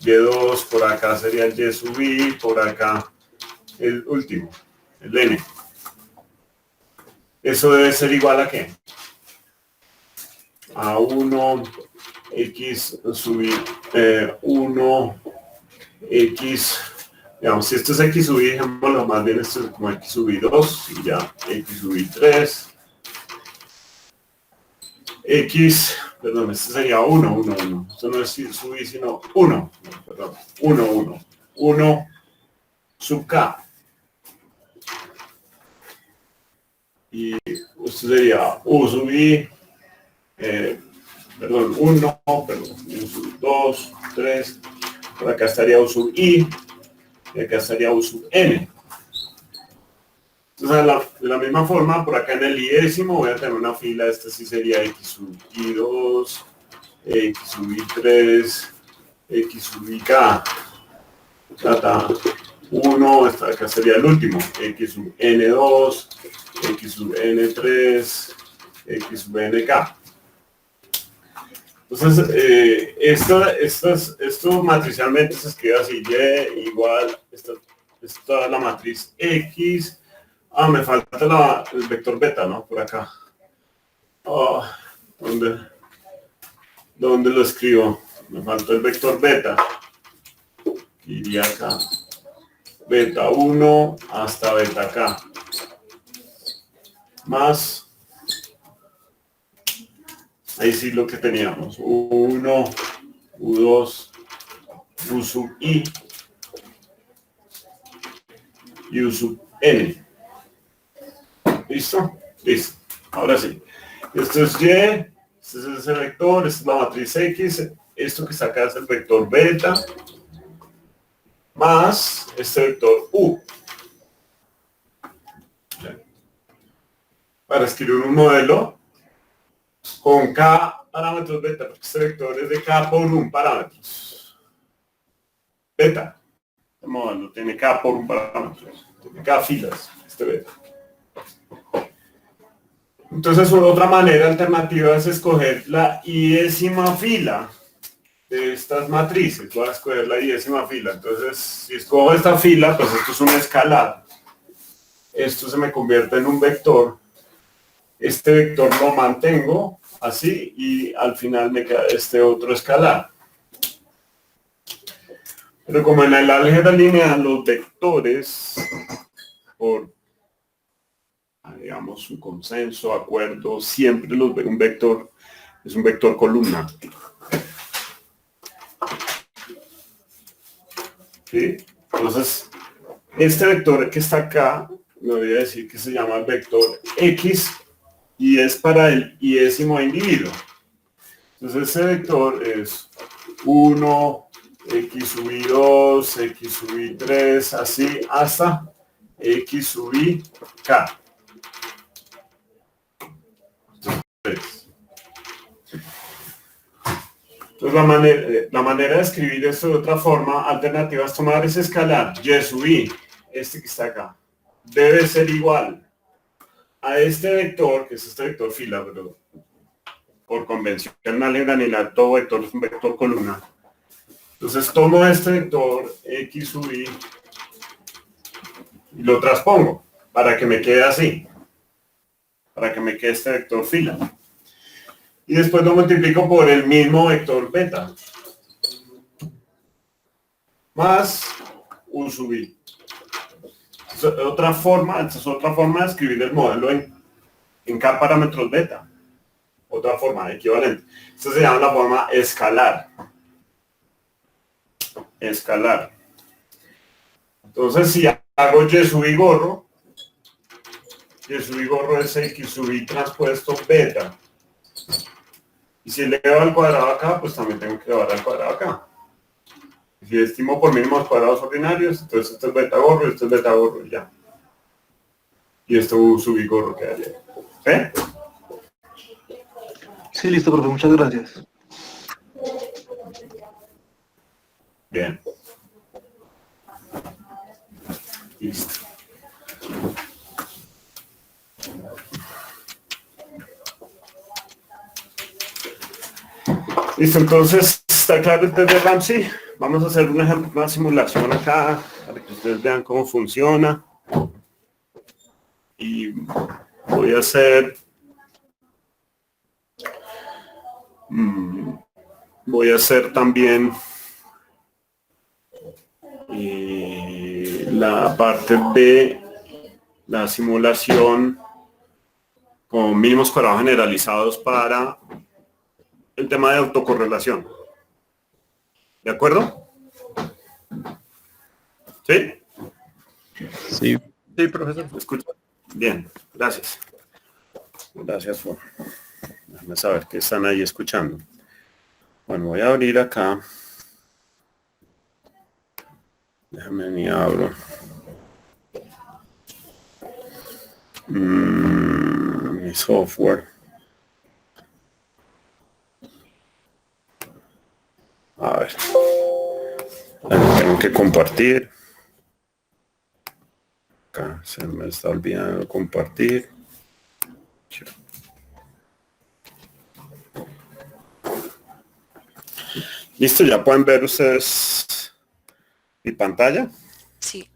Y2, por acá sería el Y sub I, por acá el último, el N. Eso debe ser igual a ¿qué? A 1, X sub I, 1, X, digamos, si esto es X sub I, dejémoslo más bien, esto es como X sub I 2, y ya, X sub I 3, X, perdón, este sería 1, 1, 1. Esto no es sub I, sino 1, perdón, 1, 1, 1 sub K. Y esto sería U sub I, perdón, 1, perdón, U sub 2, 3, por acá estaría U sub I, y acá estaría U sub N. Entonces, de la misma forma, por acá en el I-décimo voy a tener una fila, esta sí sería X sub I2, X sub I3, X sub IK, data 1, acá sería el último, X sub N2, X sub N3, X sub NK. Entonces, esto matricialmente se escribe así, Y igual, esta es la matriz X. Me falta el vector beta, ¿no? Por acá. ¿Dónde lo escribo? Me falta el vector beta. Iría acá. Beta 1 hasta beta K. Más. Ahí sí lo que teníamos. U1, U2, U sub I y U sub N. ¿Listo? Listo. Ahora sí. Esto es Y, este es ese vector, esta es la matriz X, esto que está acá es el vector beta, más este vector U. Para escribir un modelo con K parámetros beta, porque este vector es de K por 1 parámetros. Beta. El modelo tiene K por 1 parámetros. Tiene K filas, este beta. Entonces, otra manera alternativa es escoger la iésima fila de estas matrices. Voy a escoger la iésima fila. Entonces, si escojo esta fila, pues esto es un escalar. Esto se me convierte en un vector. Este vector lo mantengo así y al final me queda este otro escalar. Pero como en el álgebra lineal los vectores, por digamos un consenso, acuerdo, siempre un vector es un vector columna. ¿Sí? Entonces, este vector que está acá, me voy a decir que se llama vector X y es para el iésimo individuo. Entonces ese vector es 1, X sub i 2, X sub i 3, así hasta X sub i K. Entonces la manera de escribir esto de otra forma alternativa es tomar ese escalar Y sub i, este que está acá, debe ser igual a este vector, que es este vector fila, pero por convención en álgebra lineal todo vector es un vector columna. Entonces tomo este vector X sub i y lo transpongo para que me quede así, para que me quede este vector fila. Y después lo multiplico por el mismo vector beta más u sub i. Esta es otra forma de escribir el modelo en K parámetros beta. Otra forma equivalente. Esto se llama la forma escalar. Escalar. Entonces si hago Y sub i gorro es X sub i transpuesto beta. Y si elevo al cuadrado acá, pues también tengo que elevar al cuadrado acá. Si estimo por mínimos cuadrados ordinarios, entonces esto es beta gorro y esto es beta gorro y ya. Y esto sub i gorro quedaría. ¿Eh? Sí, listo, profe, muchas gracias. Bien. Listo. Listo, entonces, ¿está claro el test de Ramsey? Vamos a hacer una simulación acá para que ustedes vean cómo funciona. Y voy a hacer... voy a hacer también la parte de la simulación con mínimos cuadrados generalizados para el tema de autocorrelación. ¿De acuerdo? ¿Sí? Sí. Sí, profesor. ¿Me escucha? Bien, gracias. Gracias por... Déjame saber que están ahí escuchando. Bueno, voy a abrir acá. Déjame ni abro. Mi software. A ver. Tengo que compartir. Acá se me está olvidando compartir. Listo, ya pueden ver ustedes mi pantalla. Sí.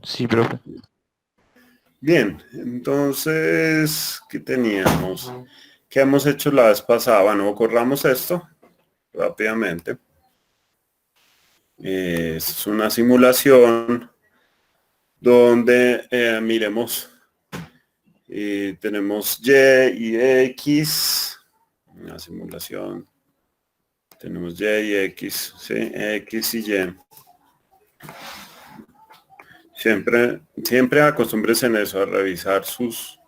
Sí, profe. Bien, entonces, ¿qué teníamos? ¿Qué hemos hecho la vez pasada? Bueno, corramos esto rápidamente. Es una simulación donde miremos, tenemos Y y X, una simulación. Tenemos Y y X, ¿sí? X y Y. Siempre acostúmbrense en eso, a revisar sus...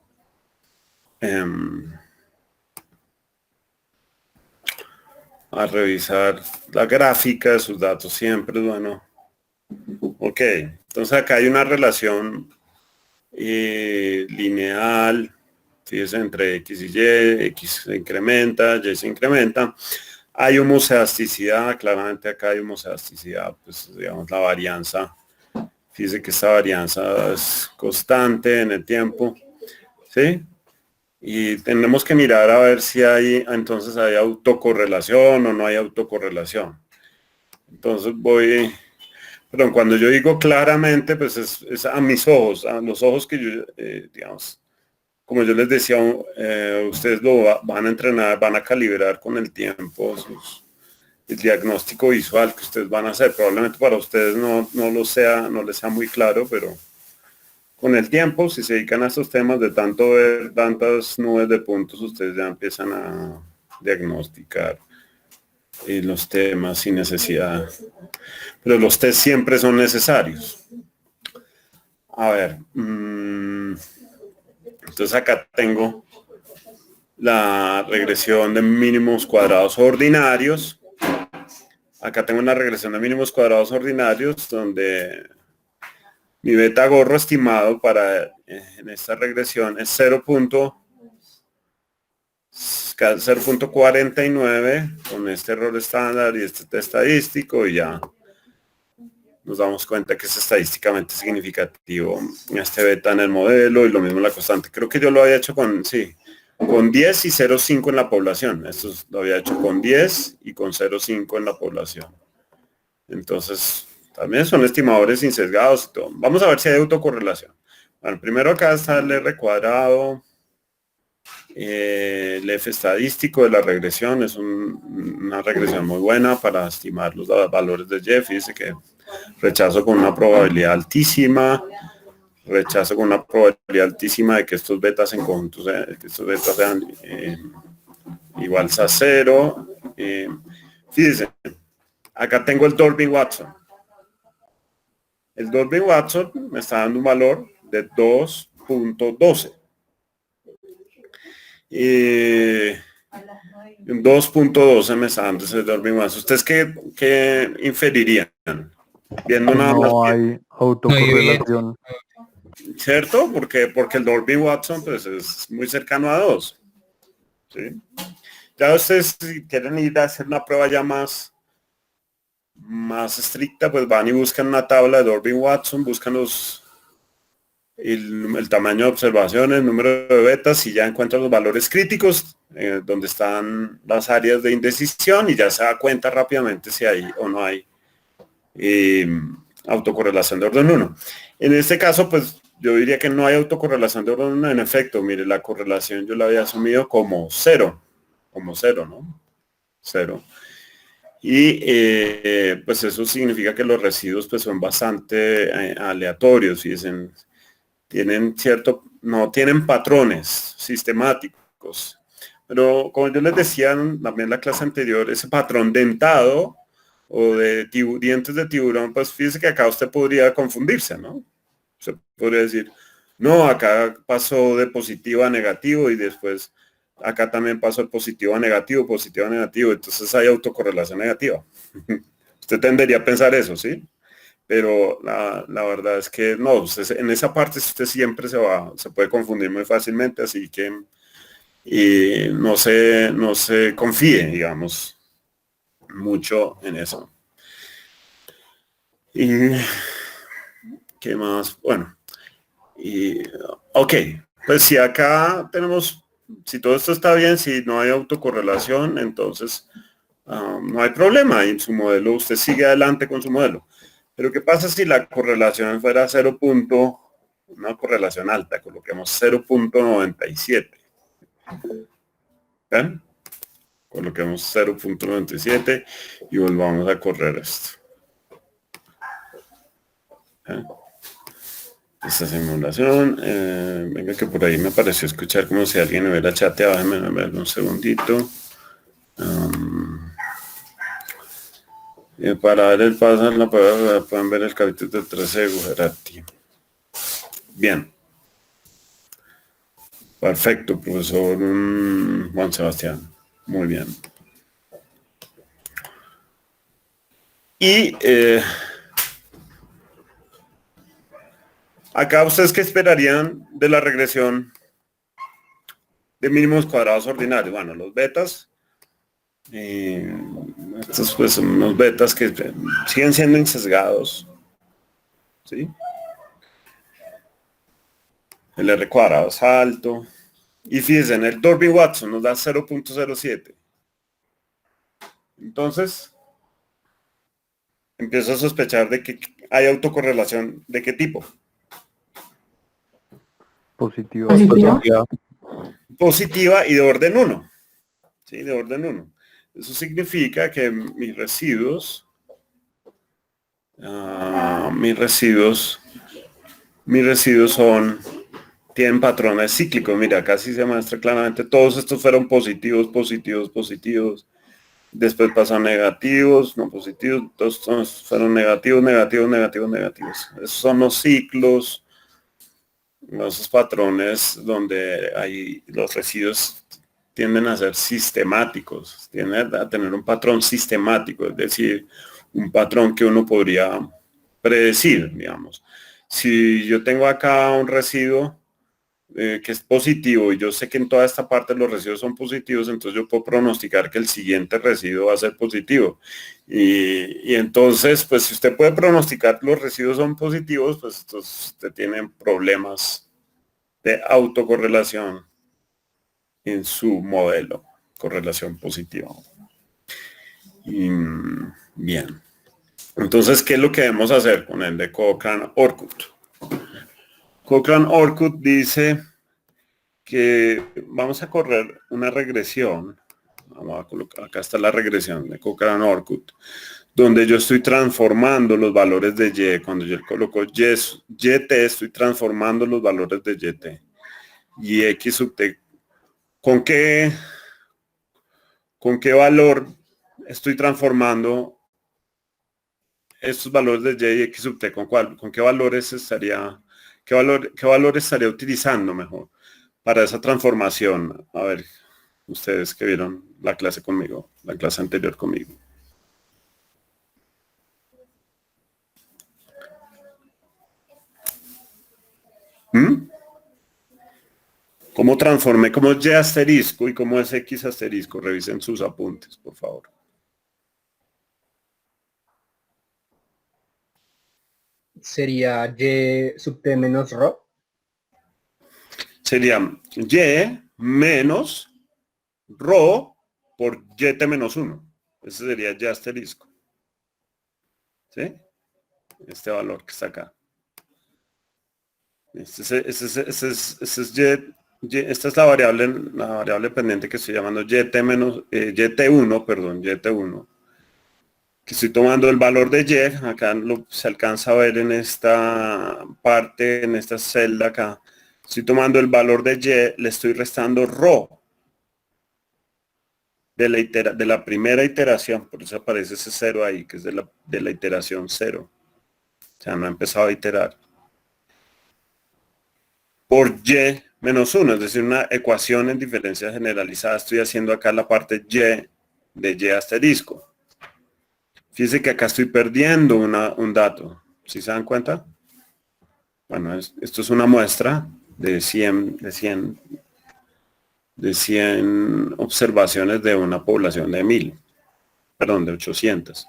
a revisar la gráfica de sus datos siempre, bueno. Ok, entonces acá hay una relación lineal, fíjense, entre X y Y, X se incrementa, Y se incrementa. Hay homocedasticidad, claramente acá hay homocedasticidad, pues digamos la varianza. Fíjense que esta varianza es constante en el tiempo, ¿sí? Y tenemos que mirar a ver si hay, entonces hay autocorrelación o no hay autocorrelación. Entonces perdón, cuando yo digo claramente, pues es a mis ojos, a los ojos que yo, digamos, como yo les decía, ustedes van a entrenar, van a calibrar con el tiempo el diagnóstico visual que ustedes van a hacer. Probablemente para ustedes no les sea muy claro, pero con el tiempo, si se dedican a estos temas de tanto ver tantas nubes de puntos, ustedes ya empiezan a diagnosticar los temas sin necesidad. Pero los test siempre son necesarios. A ver, entonces acá tengo la regresión de mínimos cuadrados ordinarios. Acá tengo una regresión de mínimos cuadrados ordinarios donde mi beta gorro estimado en esta regresión es 0.49 con este error estándar y este test estadístico, y ya nos damos cuenta que es estadísticamente significativo este beta en el modelo, y lo mismo la constante. Creo que yo lo había hecho con 10 y 0.5 en la población. Esto lo había hecho con 10 y con 0.5 en la población. Entonces, también son estimadores sin sesgados y todo. Vamos a ver si hay autocorrelación. Bueno, primero acá está el R cuadrado. El F estadístico de la regresión es una regresión muy buena para estimar los valores de Y. Fíjese que rechazo con una probabilidad altísima. Rechazo con una probabilidad altísima de que estos betas en conjuntos, que estos betas sean iguales a 0. Fíjense, acá tengo el Durbin-Watson. El Durbin-Watson me está dando un valor de 2.12. 2.12 me está dando ese Durbin-Watson. ¿Ustedes qué inferirían? Viendo nada más. No hay autocorrelación. ¿Cierto? Porque el Durbin-Watson pues, es muy cercano a 2. ¿Sí? Ya ustedes, si quieren ir a hacer una prueba ya más estricta, pues van y buscan una tabla de Durbin-Watson, buscan el tamaño de observaciones, el número de betas, y ya encuentran los valores críticos, donde están las áreas de indecisión, y ya se da cuenta rápidamente si hay o no hay autocorrelación de orden 1. En este caso, pues yo diría que no hay autocorrelación de orden 1. En efecto, mire, la correlación yo la había asumido como 0, ¿no? 0. Y pues eso significa que los residuos pues son bastante aleatorios, y no tienen patrones sistemáticos. Pero como yo les decía también en la clase anterior, ese patrón dentado o de dientes de tiburón, pues fíjese que acá usted podría confundirse, ¿no? Se podría decir, no, acá pasó de positivo a negativo y después acá también pasó de positivo a negativo, entonces hay autocorrelación negativa. Usted tendería a pensar eso, ¿sí? Pero la verdad es que no, usted, en esa parte usted siempre se puede confundir muy fácilmente, así que no se confíe, digamos, mucho en eso. Y ¿qué más? Bueno, ok, pues si acá tenemos, si todo esto está bien, si no hay autocorrelación, entonces no hay problema, y en su modelo usted sigue adelante con su modelo. Pero ¿qué pasa si la correlación fuera una correlación alta? Coloquemos 0.97. ¿Ven? Coloquemos 0.97 y volvamos a correr esto. ¿Eh? Esta simulación, venga que por ahí me pareció escuchar como si alguien hubiera chateado. Déjenme ver un segundito. Para ver el paso en la prueba pueden ver el capítulo de 13 de Gujarati. Bien. Perfecto, profesor Juan Sebastián. Muy bien. Y acá ustedes, ¿qué esperarían de la regresión de mínimos cuadrados ordinarios? Bueno, los betas. Estos pues son unos betas que siguen siendo insesgados, ¿sí? El R cuadrado es alto, Y fíjense, en el Durbin-Watson nos da 0.07. Entonces, empiezo a sospechar de que hay autocorrelación. ¿De qué tipo? Positivo. Positivo. Positiva y de orden 1. ¿Sí? De orden 1. Eso significa que mis residuos tienen patrones cíclicos. Mira, acá sí se muestra claramente. Todos estos fueron positivos, positivos, positivos. Después pasaron negativos, no positivos. Todos fueron negativos, negativos, negativos, negativos. Esos son los ciclos, esos patrones donde hay los residuos tienden a ser sistemáticos, tienden a tener un patrón sistemático, es decir, un patrón que uno podría predecir, digamos. Si yo tengo acá un residuo que es positivo y yo sé que en toda esta parte los residuos son positivos, entonces yo puedo pronosticar que el siguiente residuo va a ser positivo. Y entonces, pues si usted puede pronosticar que los residuos son positivos, pues entonces usted tiene problemas de autocorrelación en su modelo, correlación positiva. Y, bien. Entonces, ¿qué es lo que debemos hacer con el de Cochrane-Orkut? Cochrane-Orkut dice que vamos a correr una regresión. Vamos a colocar, acá está la regresión de Cochrane-Orkut, donde yo estoy transformando los valores de Y. Cuando yo coloco YT, estoy transformando los valores de YT. Y X sub T. ¿Con qué valor estoy transformando estos valores de Y y X sub T? ¿Con qué valores estaría, qué valor estaría utilizando mejor para esa transformación? A ver, ustedes que vieron la clase conmigo, la clase anterior conmigo. ¿Cómo transformé? ¿Cómo es Y asterisco y cómo es X asterisco? Revisen sus apuntes, por favor. Sería Y sub T menos Rho. Sería Y menos Rho por YT menos 1. Ese sería Y asterisco. ¿Sí? Este valor que está acá. Esta es la variable pendiente que estoy llamando YT1, perdón, YT1. Que estoy tomando el valor de Y, acá se alcanza a ver en esta parte, en esta celda acá. Estoy tomando el valor de Y, le estoy restando Rho de la primera iteración, por eso aparece ese 0 ahí, que es de la iteración 0. O sea, no ha empezado a iterar. Por Y menos 1, es decir, una ecuación en diferencia generalizada. Estoy haciendo acá la parte Y de Y asterisco. Fíjense que acá estoy perdiendo un dato. ¿Sí se dan cuenta? Bueno, esto es una muestra de 100 observaciones de una población de 1000. Perdón, de 800.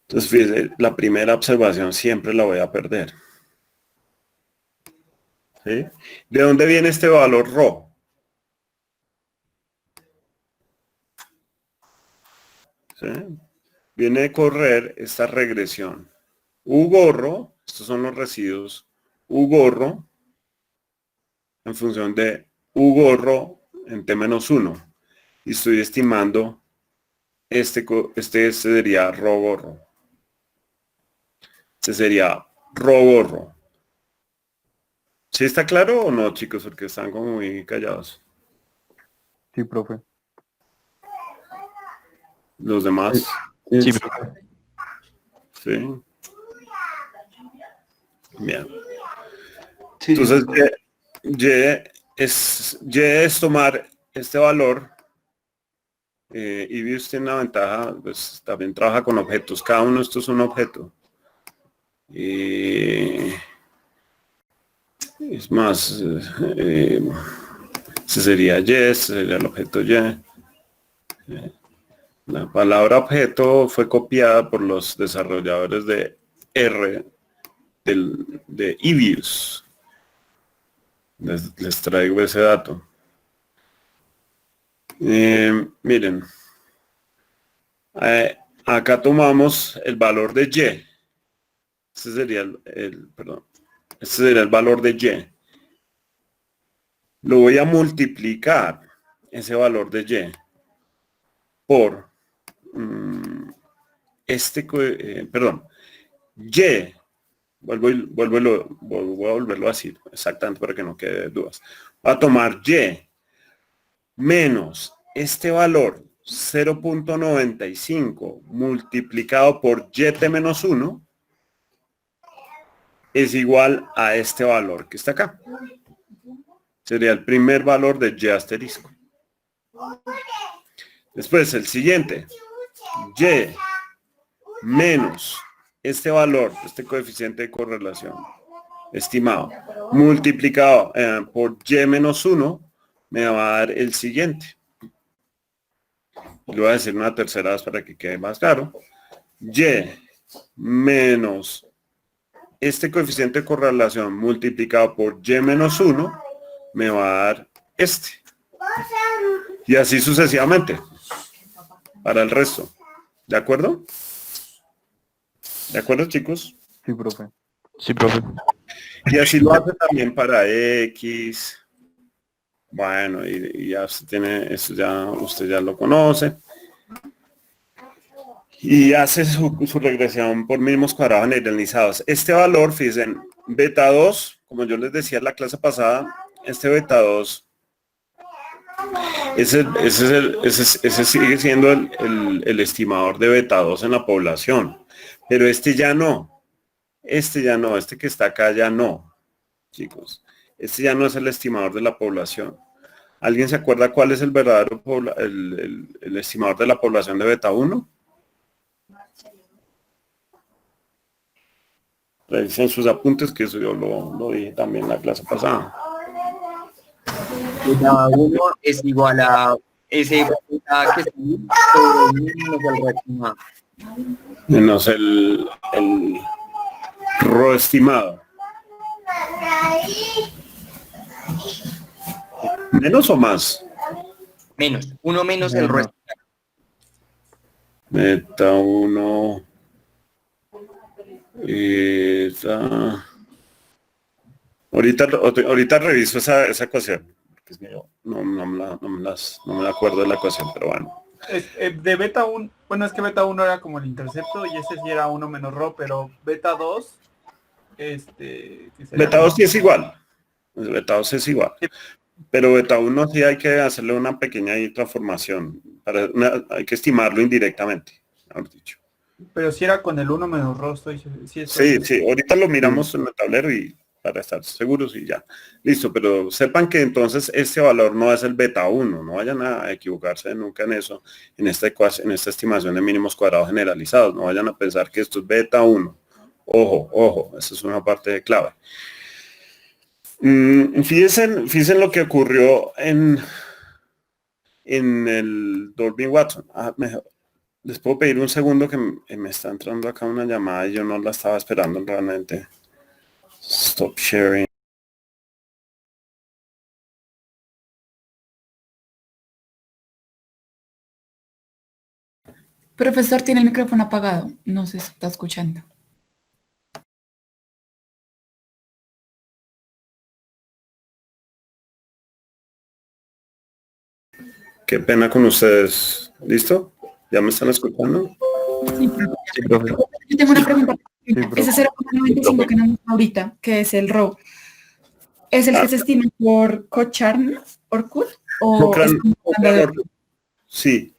Entonces, fíjense, la primera observación siempre la voy a perder. ¿Sí? ¿De dónde viene este valor Rho? ¿Sí? Viene de correr esta regresión. U gorro, estos son los residuos, U gorro, en función de U gorro en T-1. Y estoy estimando este sería Rho gorro. Este sería Rho gorro. ¿Sí está claro o no, chicos? Porque están como muy callados. Sí, profe. Los demás. Sí. Sí. Bien. Sí, Entonces, Y es tomar este valor. Y Ibius tiene una ventaja, pues también trabaja con objetos. Cada uno de estos es un objeto. Es más, ese sería Y, ese sería el objeto Y. La palabra objeto fue copiada por los desarrolladores de R de Ibius. Les traigo ese dato. Miren, acá tomamos el valor de y. Este sería perdón. Este sería el valor de y. Lo voy a multiplicar, ese valor de y, por y. Vuelvo a volverlo así, exactamente para que no quede dudas. Voy a tomar y menos este valor 0.95 multiplicado por y menos 1 es igual a este valor que está acá. Sería el primer valor de y asterisco. Después el siguiente, y menos este valor, este coeficiente de correlación estimado, multiplicado por y menos 1, me va a dar el siguiente. Le voy a decir una tercera vez para que quede más claro. Y menos este coeficiente de correlación multiplicado por y menos 1 me va a dar este. Y así sucesivamente para el resto. ¿De acuerdo? ¿De acuerdo, chicos? Sí, profe. Sí, profe. Y así lo hace también para X. Bueno, y ya usted tiene, eso ya usted ya lo conoce. Y hace su regresión por mínimos cuadrados generalizados. Este valor, fíjense, beta 2, como yo les decía en la clase pasada, este beta 2, ese sigue siendo el estimador de beta 2 en la población. Pero este ya no. Este que está acá ya no, chicos. Este ya no es el estimador de la población. ¿Alguien se acuerda cuál es el verdadero el estimador de la población de beta 1? Revisen sus apuntes, que eso yo lo dije también en la clase pasada. Beta 1 es igual a ese beta que sí, menos el estimado. Menos el RO estimado. ¿Menos o más? Menos. Uno menos el resto. Beta 1. Ahorita reviso esa ecuación. Porque no me la acuerdo de la ecuación, pero bueno. De beta 1, bueno, es que beta 1 era como el intercepto y ese sí era 1 menos rho, pero beta 2, Beta 2 sí es igual. Beta 2 es igual. Pero beta 1 sí hay que hacerle una pequeña transformación. Hay que estimarlo indirectamente, mejor dicho. Pero si era con el 1 menos rho, Sí, ahorita lo miramos en el tablero y para estar seguros y ya. Listo, pero sepan que entonces este valor no es el beta 1, no vayan a equivocarse nunca en eso, en esta estimación de mínimos cuadrados generalizados, no vayan a pensar que esto es beta 1. Ojo, esa es una parte clave. Fíjense lo que ocurrió en el Dolby Watson. Les puedo pedir un segundo que me está entrando acá una llamada y yo no la estaba esperando realmente. Stop sharing. Profesor, tiene el micrófono apagado. No se está escuchando. Qué pena con ustedes. ¿Listo? ¿Ya me están escuchando? Sí, profe. Yo tengo una pregunta. Ese 0.95 que nos ahorita, que es el RO, ¿es el que se estima por Cochrane-Orkut? Sí,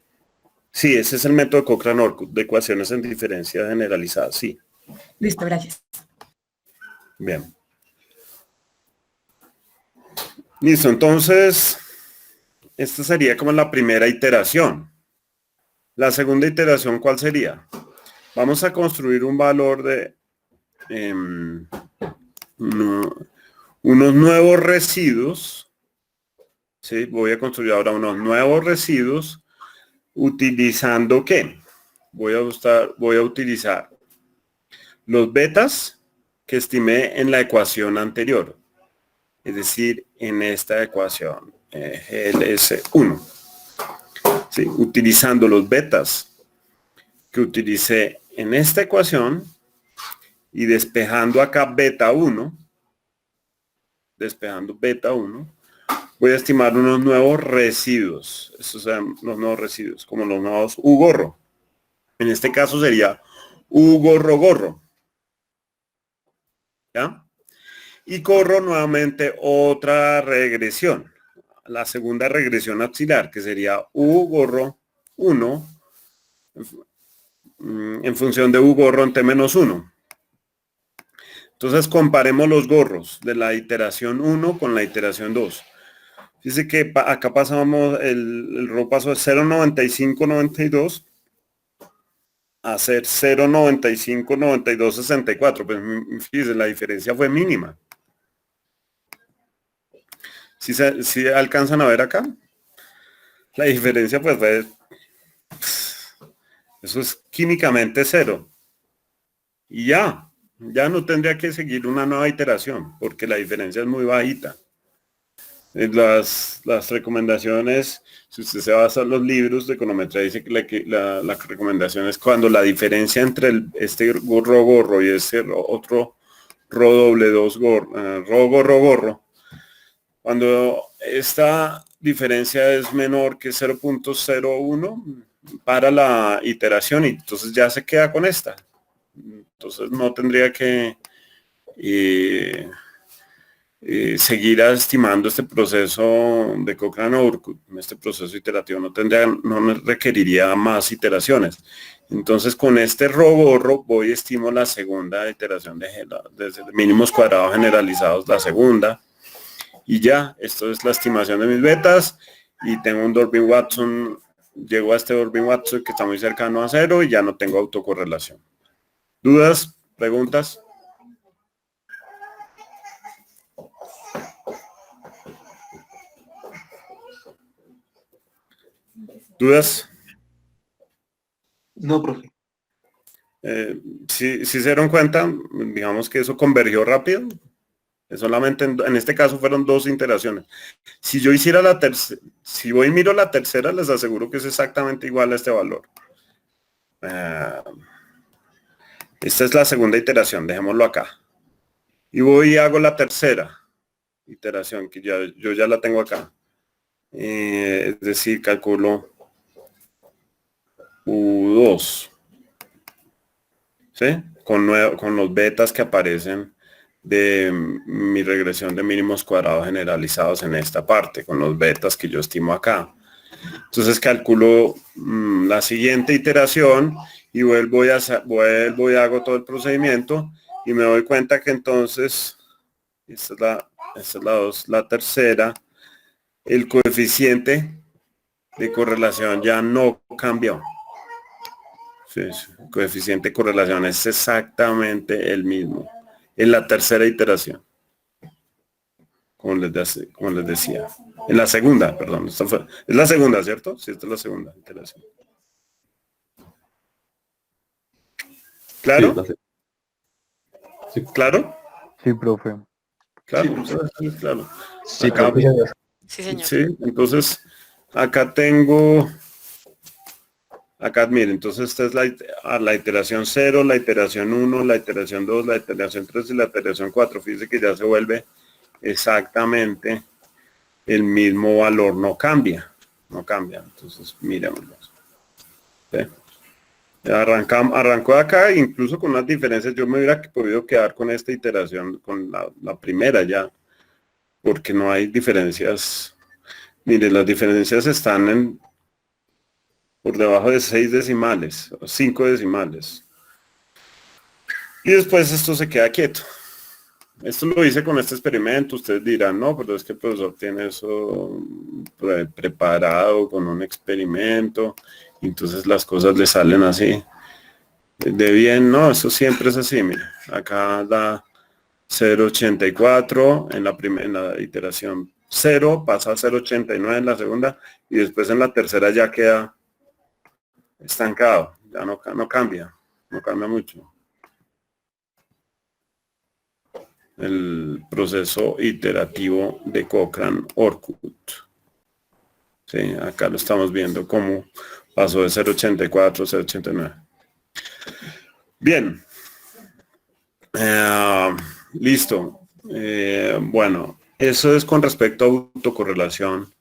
ese es el método Cochrane-Orkut de ecuaciones en diferencia generalizada, sí. Listo, gracias. Bien. Listo, entonces, esta sería como la primera iteración. La segunda iteración, ¿cuál sería? Vamos a construir un valor de unos nuevos residuos. ¿Sí? Voy a construir ahora unos nuevos residuos utilizando ¿qué? Voy a utilizar los betas que estimé en la ecuación anterior. Es decir, en esta ecuación, GLS1. ¿sí? Utilizando los betas que utilicé en esta ecuación y despejando acá beta 1, voy a estimar unos nuevos residuos. Estos son los nuevos residuos, como los nuevos U gorro. En este caso sería U gorro gorro. ¿Ya? Y corro nuevamente otra regresión. La segunda regresión auxiliar, que sería U gorro 1 en función de U gorro en T-1. Entonces comparemos los gorros de la iteración 1 con la iteración 2. Dice que acá pasamos, el RO pasó de 0.9592 a ser 0.959264. Pues fíjense, la diferencia fue mínima. ¿Sí alcanzan a ver acá? La diferencia pues fue... Eso es químicamente 0. Y ya no tendría que seguir una nueva iteración, porque la diferencia es muy bajita. Las recomendaciones, si usted se basa en los libros de econometría, dice que la recomendación es cuando la diferencia entre este gorro gorro y ese otro ro doble 2 gorro, ro gorro gorro, cuando esta diferencia es menor que 0.01 para la iteración, y entonces ya se queda con esta. Entonces no tendría que seguir estimando este proceso de Cochrane-Urquhart, este proceso iterativo no requeriría más iteraciones. Entonces con este ro gorro voy estimo la segunda iteración de mínimos cuadrados generalizados, la segunda, y ya, esto es la estimación de mis betas, y tengo un Durbin-Watson, llego a este Durbin-Watson que está muy cercano a 0 y ya no tengo autocorrelación. ¿Dudas? ¿Preguntas? ¿Dudas? No, profe. Si se dieron cuenta, digamos que eso convergió rápido. Solamente en este caso fueron 2 iteraciones. Si yo hiciera la tercera, si voy y miro la tercera, les aseguro que es exactamente igual a este valor. Esta es la segunda iteración, dejémoslo acá. Y voy y hago la tercera iteración, que yo ya la tengo acá. Es decir, calculo U2. ¿Sí? Con los betas que aparecen de mi regresión de mínimos cuadrados generalizados en esta parte, con los betas que yo estimo acá. Entonces calculo la siguiente iteración y vuelvo y hago todo el procedimiento y me doy cuenta que entonces, esta es la tercera, el coeficiente de correlación ya no cambió. Sí, el coeficiente de correlación es exactamente el mismo en la tercera iteración, como les decía. En la segunda, perdón, es la segunda, ¿cierto? Sí, esta es la segunda iteración. ¿Claro? Sí, ¿Claro? Sí, profe. Claro, claro. Sí, Acá, profe. Sí, señor. sí, entonces acá tengo, miren, entonces esta es la iteración 0, la iteración 1, la iteración 2, la iteración 3 y la iteración 4. Fíjense que ya se vuelve exactamente el mismo valor, no cambia. Entonces, miremoslo. ¿Sí? Arrancó acá, incluso con unas diferencias. Yo me hubiera podido quedar con esta iteración, con la primera ya, porque no hay diferencias. Miren, las diferencias están por debajo de 6 decimales, o 5 decimales. Y después esto se queda quieto. Esto lo hice con este experimento. Ustedes dirán, no, pero es que el profesor tiene eso preparado con un experimento, y entonces las cosas le salen así. De bien, no, eso siempre es así. Mira, acá da 0.84 en la iteración 0, pasa a 0.89 en la segunda, y después en la tercera ya queda estancado, ya no cambia mucho. El proceso iterativo de Cochrane-Urquhart. Sí, acá lo estamos viendo cómo pasó de 0.84 a 0.89. Bien. Listo. Bueno, eso es con respecto a autocorrelación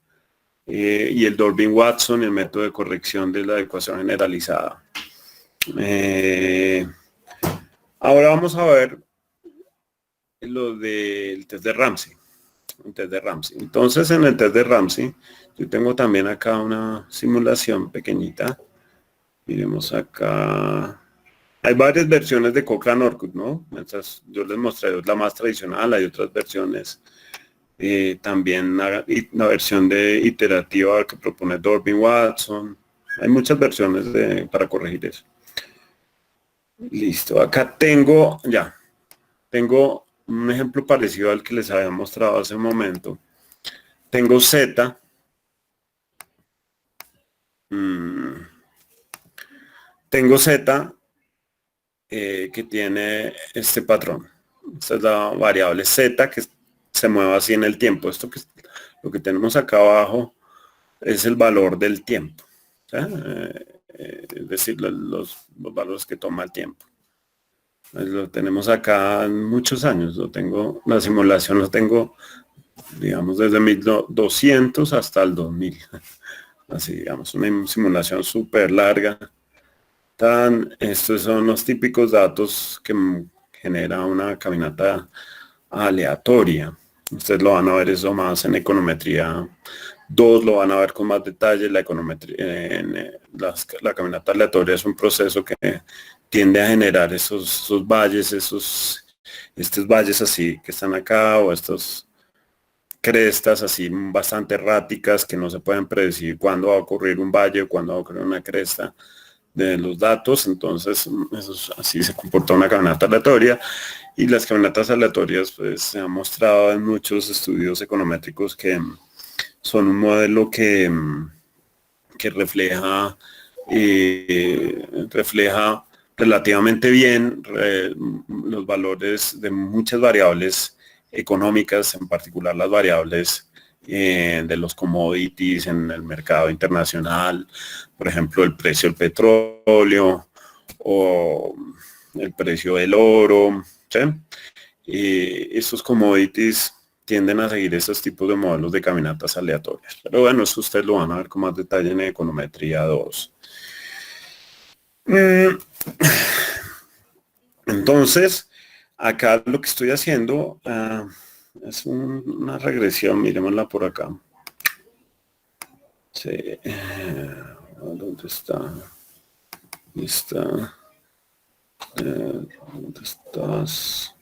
y el Durbin-Watson, el método de corrección de la ecuación generalizada. Ahora vamos a ver lo del test de Ramsey. El test de Ramsey. Entonces, en el test de Ramsey, yo tengo también acá una simulación pequeñita. Miremos acá. Hay varias versiones de Cochrane-Orcutt, ¿no? Mientras yo les mostré la más tradicional, hay otras versiones. También una versión de iterativa que propone Durbin-Watson. Hay muchas versiones para corregir eso. Listo, acá tengo un ejemplo parecido al que les había mostrado hace un momento. Tengo Z. Tengo Z que tiene este patrón. Esta es la variable Z que se mueve así en el tiempo. Lo que tenemos acá abajo es el valor del tiempo. Es decir, los valores que toma el tiempo. Lo tenemos acá en muchos años. La simulación lo tengo, digamos, desde 1200 hasta el 2000. Así, digamos, una simulación súper larga. Estos son los típicos datos que genera una caminata aleatoria. Ustedes lo van a ver eso más en econometría 2, lo van a ver con más detalle. La caminata aleatoria es un proceso que tiende a generar esos valles, estos valles así que están acá, o estos crestas así bastante erráticas que no se pueden predecir cuándo va a ocurrir un valle o cuándo va a ocurrir una cresta de los datos. Entonces así se comporta una caminata aleatoria, y las caminatas aleatorias pues se han mostrado en muchos estudios econométricos que son un modelo que refleja relativamente bien los valores de muchas variables económicas, en particular las variables de los commodities en el mercado internacional, por ejemplo el precio del petróleo o el precio del oro, ¿sí? Estos commodities tienden a seguir esos tipos de modelos de caminatas aleatorias. Pero bueno, eso ustedes lo van a ver con más detalle en Econometría 2. Entonces, acá lo que estoy haciendo es una regresión, miremosla por acá. Sí. ¿Dónde está? ¿Dónde estás?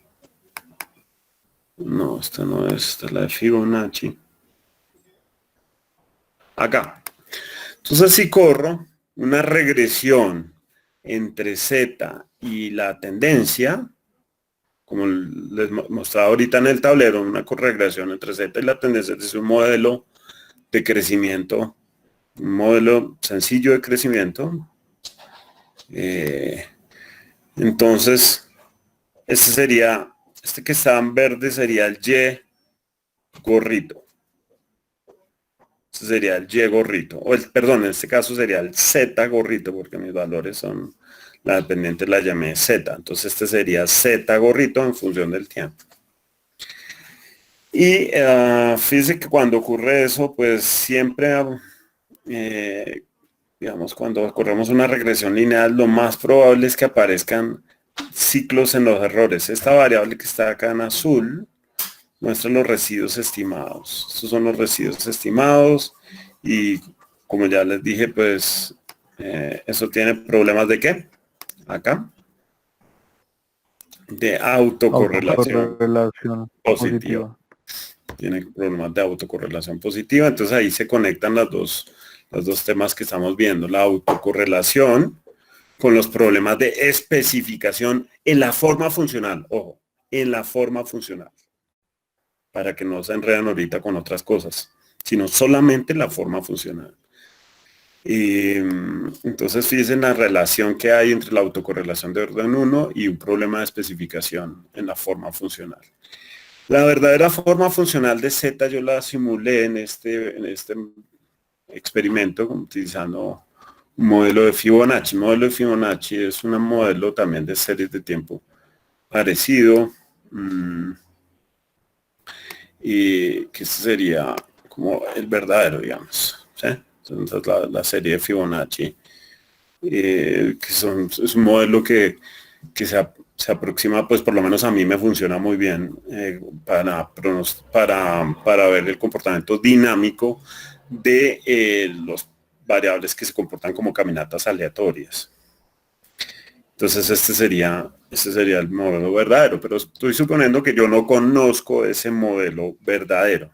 No, esta no es, esta es la de Fibonacci. Acá. Entonces, si corro una regresión entre Z y la tendencia, como les mostraba ahorita en el tablero, una correlación entre Z y la tendencia es un modelo de crecimiento, un modelo sencillo de crecimiento. Entonces, este que está en verde sería el Y gorrito. Este sería el Y gorrito. Perdón, en este caso sería el Z gorrito, porque mis valores son, la dependiente la llamé Z. Entonces este sería Z gorrito en función del tiempo. Y fíjense que cuando ocurre eso, pues siempre, digamos, cuando corremos una regresión lineal, lo más probable es que aparezcan ciclos en los errores. Esta variable que está acá en azul muestra los residuos estimados. Estos son los residuos estimados, y como ya les dije, pues eso tiene problemas de ¿qué? Acá. De autocorrelación positiva. Tiene problemas de autocorrelación positiva. Entonces ahí se conectan los dos temas que estamos viendo, la autocorrelación con los problemas de especificación en la forma funcional. Ojo, en la forma funcional, para que no se enredan ahorita con otras cosas, sino solamente la forma funcional. Y entonces fíjense en la relación que hay entre la autocorrelación de orden 1 y un problema de especificación en la forma funcional. La verdadera forma funcional de Z yo la simulé en este experimento utilizando un modelo de Fibonacci. El modelo de Fibonacci es un modelo también de series de tiempo parecido, y que sería como el verdadero, digamos, ¿sí? Entonces la serie de Fibonacci, es un modelo que se aproxima, pues por lo menos a mí me funciona muy bien para ver el comportamiento dinámico de los variables que se comportan como caminatas aleatorias. Entonces este sería el modelo verdadero, pero estoy suponiendo que yo no conozco ese modelo verdadero.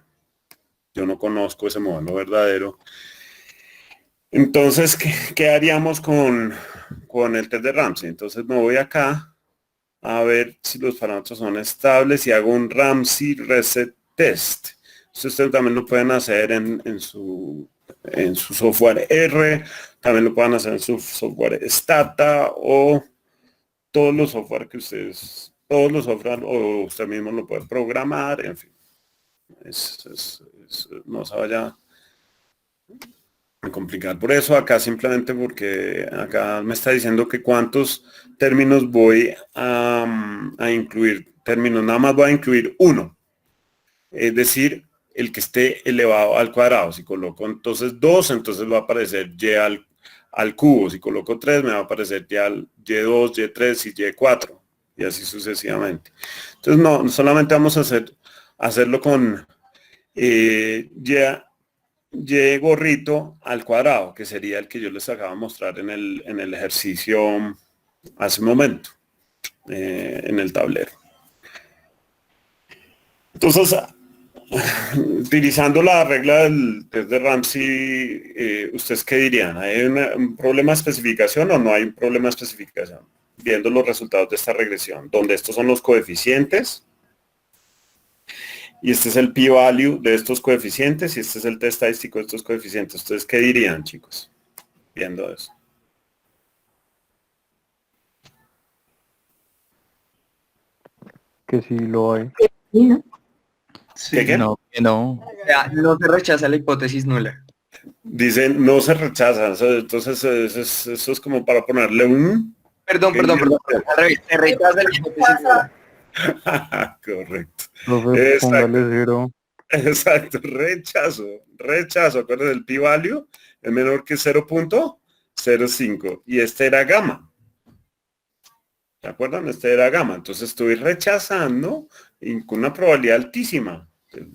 Yo no conozco ese modelo verdadero. Entonces, ¿qué haríamos con el test de Ramsey? Entonces me voy acá a ver si los parámetros son estables y hago un Ramsey Reset Test. Ustedes también lo pueden hacer en su software R, también lo pueden hacer en su software Stata o todos los software o usted mismo lo puede programar, en fin. No se vaya a complicar por eso acá, simplemente porque acá me está diciendo que cuántos términos voy a incluir. Términos, nada más voy a incluir uno, es decir, el que esté elevado al cuadrado. Si coloco entonces 2, entonces va a aparecer y al cubo. Si coloco 3, me va a aparecer y2, y3 y y4, y así sucesivamente. Entonces no solamente vamos a hacerlo con y gorrito al cuadrado, que sería el que yo les acabo de mostrar en el ejercicio hace un momento, en el tablero. Entonces, utilizando la regla del test de Ramsey, ¿ustedes qué dirían? ¿Hay un problema de especificación o no hay un problema de especificación? Viendo los resultados de esta regresión, donde estos son los coeficientes, y este es el p-value de estos coeficientes, y este es el test estadístico de estos coeficientes. ¿Ustedes qué dirían, chicos? Viendo eso. Que sí lo hay. ¿Qué, qué? No, que no. O sea, no se rechaza la hipótesis nula. Dicen, no se rechaza. Entonces, eso es como para ponerle un... Perdón. Al revés, se rechaza la hipótesis nula. Correcto. Profe, póngale 0. Exacto, rechazo, acuérdense, el p-value es menor que 0.05 y este era gamma. ¿Se acuerdan? Este era gamma, entonces estoy rechazando con una probabilidad altísima, el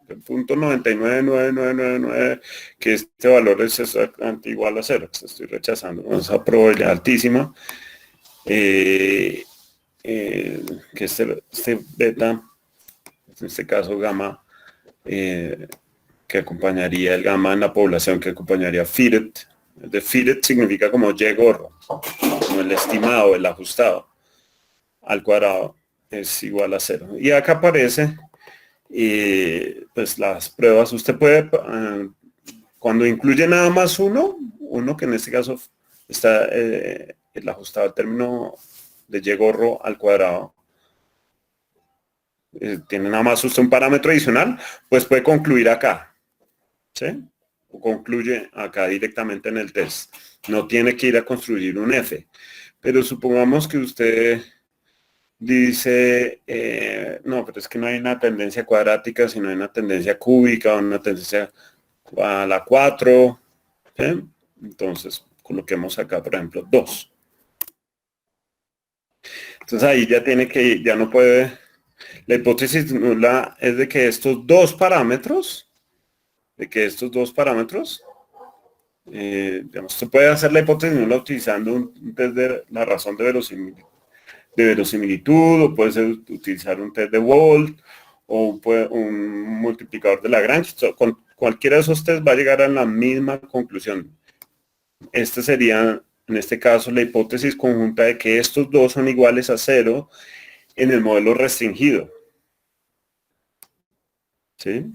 0.999999, que este valor es exactamente igual a 0, estoy rechazando con esa probabilidad altísima, que este beta, en este caso gamma, que acompañaría el gamma en la población, que acompañaría fitted. De fitted significa como Y gorro, como el estimado, el ajustado al cuadrado es igual a 0. Y acá aparece pues las pruebas. Usted puede, cuando incluye nada más uno que en este caso está el ajustado al término de Y gorro al cuadrado, tiene nada más usted un parámetro adicional, pues puede concluir acá, ¿sí? O concluye acá directamente en el test. No tiene que ir a construir un F. Pero supongamos que usted dice, no, pero es que no hay una tendencia cuadrática, sino hay una tendencia cúbica, o una tendencia a la 4, ¿sí? Entonces, coloquemos acá, por ejemplo, 2. Entonces ahí ya no puede... La hipótesis nula es de que estos dos parámetros, digamos, se puede hacer la hipótesis nula utilizando un test de la razón de verosimilitud, o puede ser utilizar un test de Volt, o un multiplicador de Lagrange. Con cualquiera de esos tests va a llegar a la misma conclusión. Este sería, en este caso, la hipótesis conjunta de que estos dos son iguales a 0 en el modelo restringido. ¿Sí?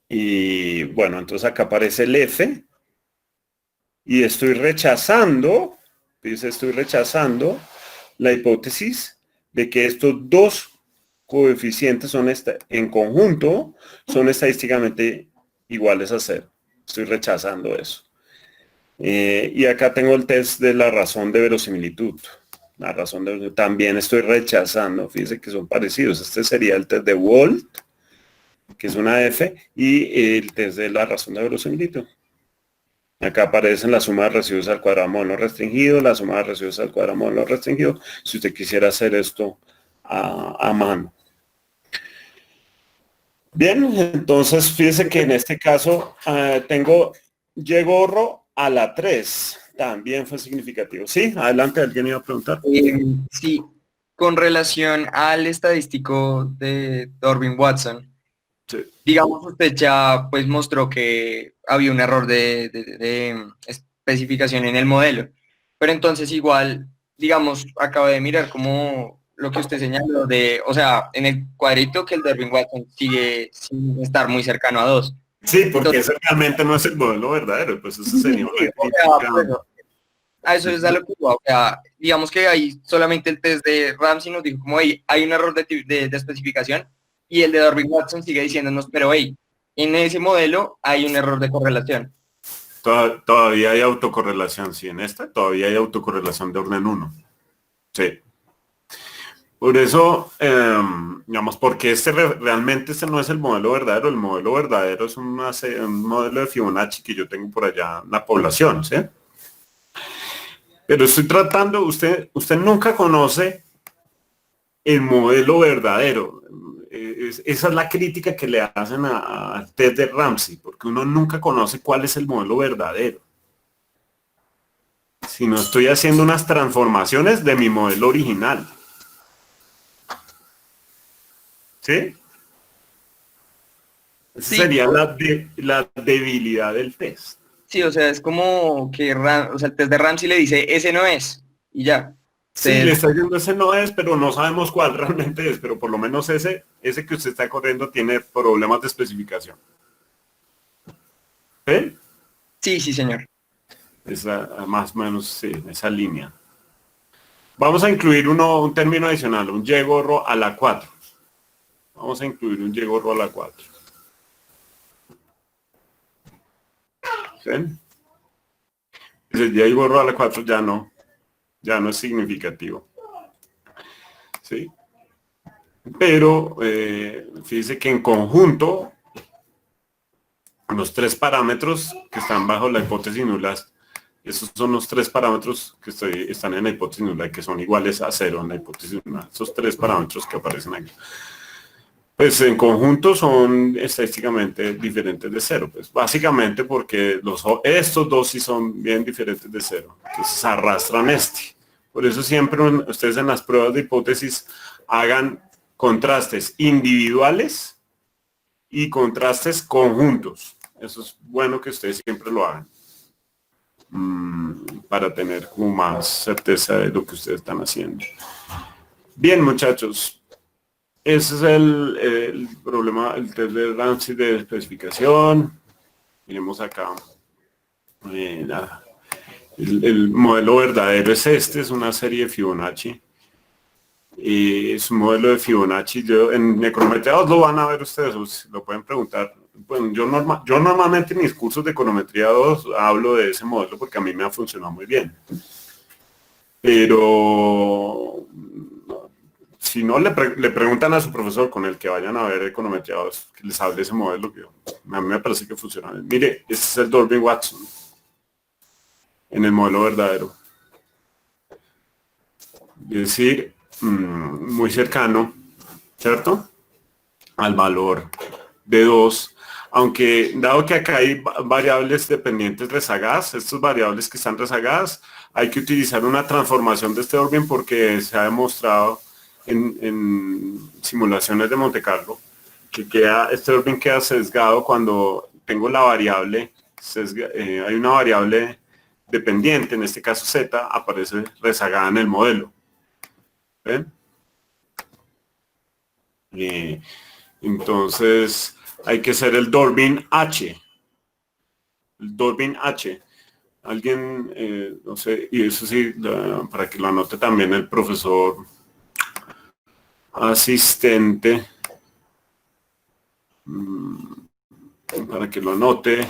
Y bueno, entonces acá aparece el F y estoy rechazando la hipótesis de que estos dos coeficientes en conjunto son estadísticamente iguales a 0. Estoy rechazando eso. Y acá tengo el test de la razón de verosimilitud. La razón de también estoy rechazando. Fíjense que son parecidos. Este sería el test de Wald, que es una F, y el test de la razón de verosimilitud. Acá aparecen la suma de residuos al cuadrado módulo restringido, la suma de residuos al cuadrado módulo restringido, si usted quisiera hacer esto a mano. Bien, entonces fíjese que en este caso tengo Y-gorro a la 3. También fue significativo. Sí, adelante, alguien iba a preguntar. Sí, con relación al estadístico de Dorvin Watson, Sí. digamos, usted ya pues mostró que había un error de especificación en el modelo, pero entonces igual, digamos, acabo de mirar como lo que usted señaló de, o sea, en el cuadrito que el Dorvin Watson sigue sin estar muy cercano a 2. Sí, porque Entonces, ese realmente no es el modelo verdadero, pues eso sería una o sea, crítica. bueno, a eso es a lo que iba, o sea, digamos que ahí solamente el test de Ramsey nos dijo como, hey, hay un error de especificación, y el de Dorvin Watson sigue diciéndonos, pero hey, en ese modelo hay un error de correlación. Todavía hay autocorrelación, sí, en esta todavía hay autocorrelación de orden 1. Sí. Por eso, digamos, porque realmente este no es el modelo verdadero es un modelo de Fibonacci que yo tengo por allá en la población, ¿sí? Pero estoy tratando, usted nunca conoce el modelo verdadero. Esa es la crítica que le hacen al test de Ramsey, porque uno nunca conoce cuál es el modelo verdadero. Si no estoy haciendo unas transformaciones de mi modelo original. ¿Sí? Esa Sí. sería la debilidad del test. Sí, o sea, es como que o sea, el test de Ramsey le dice, ese no es, y ya. Sí, le está diciendo ese no es, pero no sabemos cuál realmente es, pero por lo menos ese que usted está corriendo tiene problemas de especificación. ¿Sí? Sí, sí, señor. Esa, más o menos, sí, esa línea. Vamos a incluir un término adicional, un Y-gorro a la 4. Vamos a incluir un Y-gorro a la 4. ¿Sí? Ese Y-gorro a la 4 ya no es significativo. ¿Sí? Pero fíjese que en conjunto los 3 parámetros que están bajo la hipótesis nula, esos son los 3 parámetros que están en la hipótesis nula y que son iguales a 0 en la hipótesis nula. Esos 3 parámetros que aparecen aquí. Pues en conjunto son estadísticamente diferentes de 0. Pues básicamente porque estos dos sí son bien diferentes de 0. Entonces arrastran este. Por eso siempre ustedes en las pruebas de hipótesis hagan contrastes individuales y contrastes conjuntos. Eso es bueno que ustedes siempre lo hagan. Para tener como más certeza de lo que ustedes están haciendo. Bien, muchachos. Ese es el problema, el test de Ramsey de especificación. Miremos acá. El modelo verdadero es este, es una serie de Fibonacci. Es un modelo de Fibonacci. En econometría 2 lo van a ver ustedes, lo pueden preguntar. Bueno, yo normalmente en mis cursos de econometría 2 hablo de ese modelo porque a mí me ha funcionado muy bien. Pero si no, le preguntan a su profesor con el que vayan a ver econometría 2, que les hable de ese modelo, que a mí me parece que funciona bien. Mire, este es el Dorvin Watson en el modelo verdadero. Es decir, muy cercano, ¿cierto? Al valor de 2, aunque dado que acá hay variables dependientes rezagadas, estas variables que están rezagadas, hay que utilizar una transformación de este Dorvin porque se ha demostrado en simulaciones de Monte Carlo que este Dorvin queda sesgado cuando tengo la variable, hay una variable dependiente, en este caso z, aparece rezagada en el modelo. ¿Ven? Entonces hay que hacer el Dorvin H. El Dorvin H. Alguien, no sé, y eso sí, para que lo anote también el profesor asistente, para que lo anote.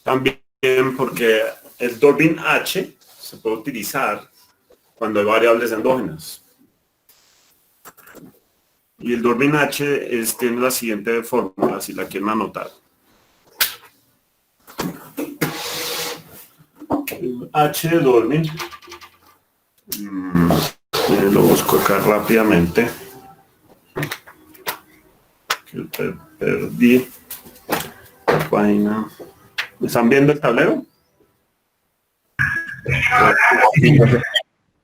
También porque el Durbin H se puede utilizar cuando hay variables endógenas. Y el Durbin H tiene la siguiente fórmula, si la quieren anotar. El H de Durbin, lo busco acá rápidamente, que perdí la página. ¿Me están viendo el tablero?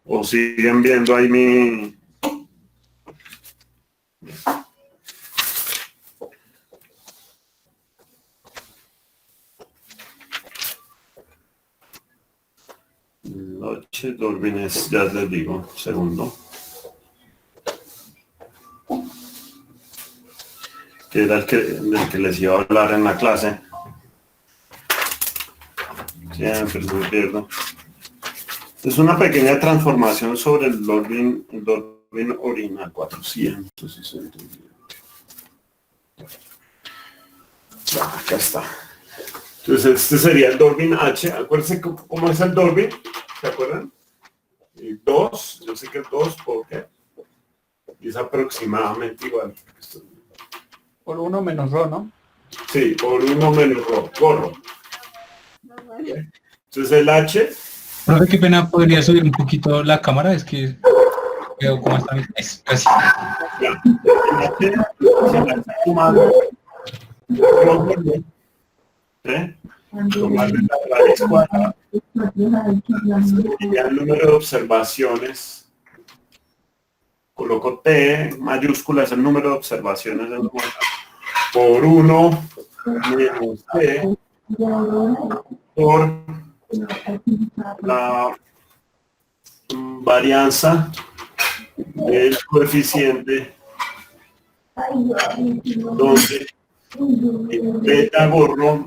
¿O siguen viendo ahí mi... Noche Durbin ya les digo, segundo. Que era del que les iba a hablar en la clase. Siempre se me pierdo. Es una pequeña transformación sobre el Durbin original 460. Acá está. Entonces este sería el Durbin H. Acuérdense cómo es el Durbin. ¿Se acuerdan? Y 2, yo sé que es 2 porque es aproximadamente igual. Por 1 menos rho, ¿no? Sí, por 1 menos rho, gorro. Entonces el H. Profe, qué pena, podría subir un poquito la cámara, es que veo cómo está. Es casi. Ya. El H, si la está sumando, tomarle la raíz cuadrada y ya el número de observaciones, coloco T mayúscula, es el número de observaciones por 1 menos T por la varianza del coeficiente donde beta gorro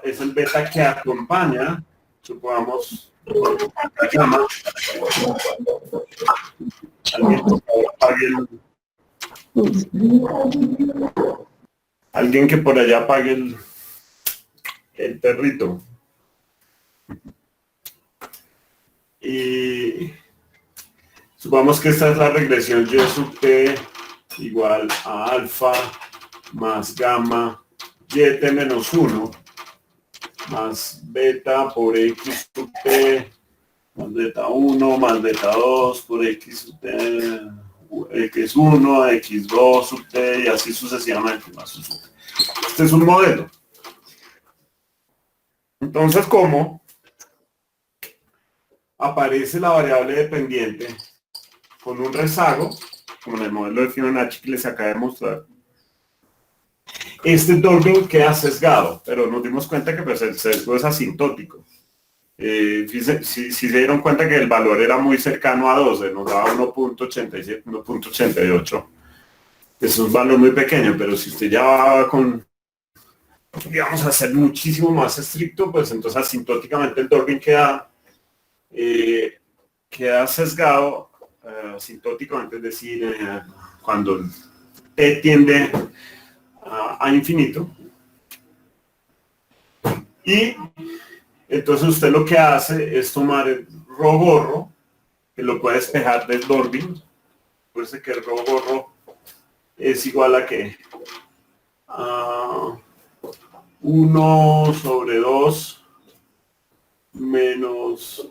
es el beta que acompaña, supongamos, la llama. Alguien que por allá apague el perrito. Y supongamos que esta es la regresión Y sub T igual a alfa más gamma YT menos 1 más beta por X sub T más beta 1 más beta 2 por X sub T X1, X2 sub T y así sucesivamente más sub T. Este es un modelo. Entonces, ¿cómo aparece la variable dependiente con un rezago, como en el modelo de Fibonacci que les acabo de mostrar? Este Durbin queda sesgado, pero nos dimos cuenta que pues, el sesgo es asintótico. Si se dieron cuenta que el valor era muy cercano a 12, nos daba 1.87, 1.88. Es un valor muy pequeño, pero si usted ya va con, digamos, a ser muchísimo más estricto, pues entonces asintóticamente el Durbin queda sesgado, asintóticamente, es decir, cuando el T tiende a infinito. Y entonces usted lo que hace es tomar el rho gorro, que lo puede despejar del Durbin. Recuerde que el rho gorro es igual a ¿qué? A 1 sobre 2 menos...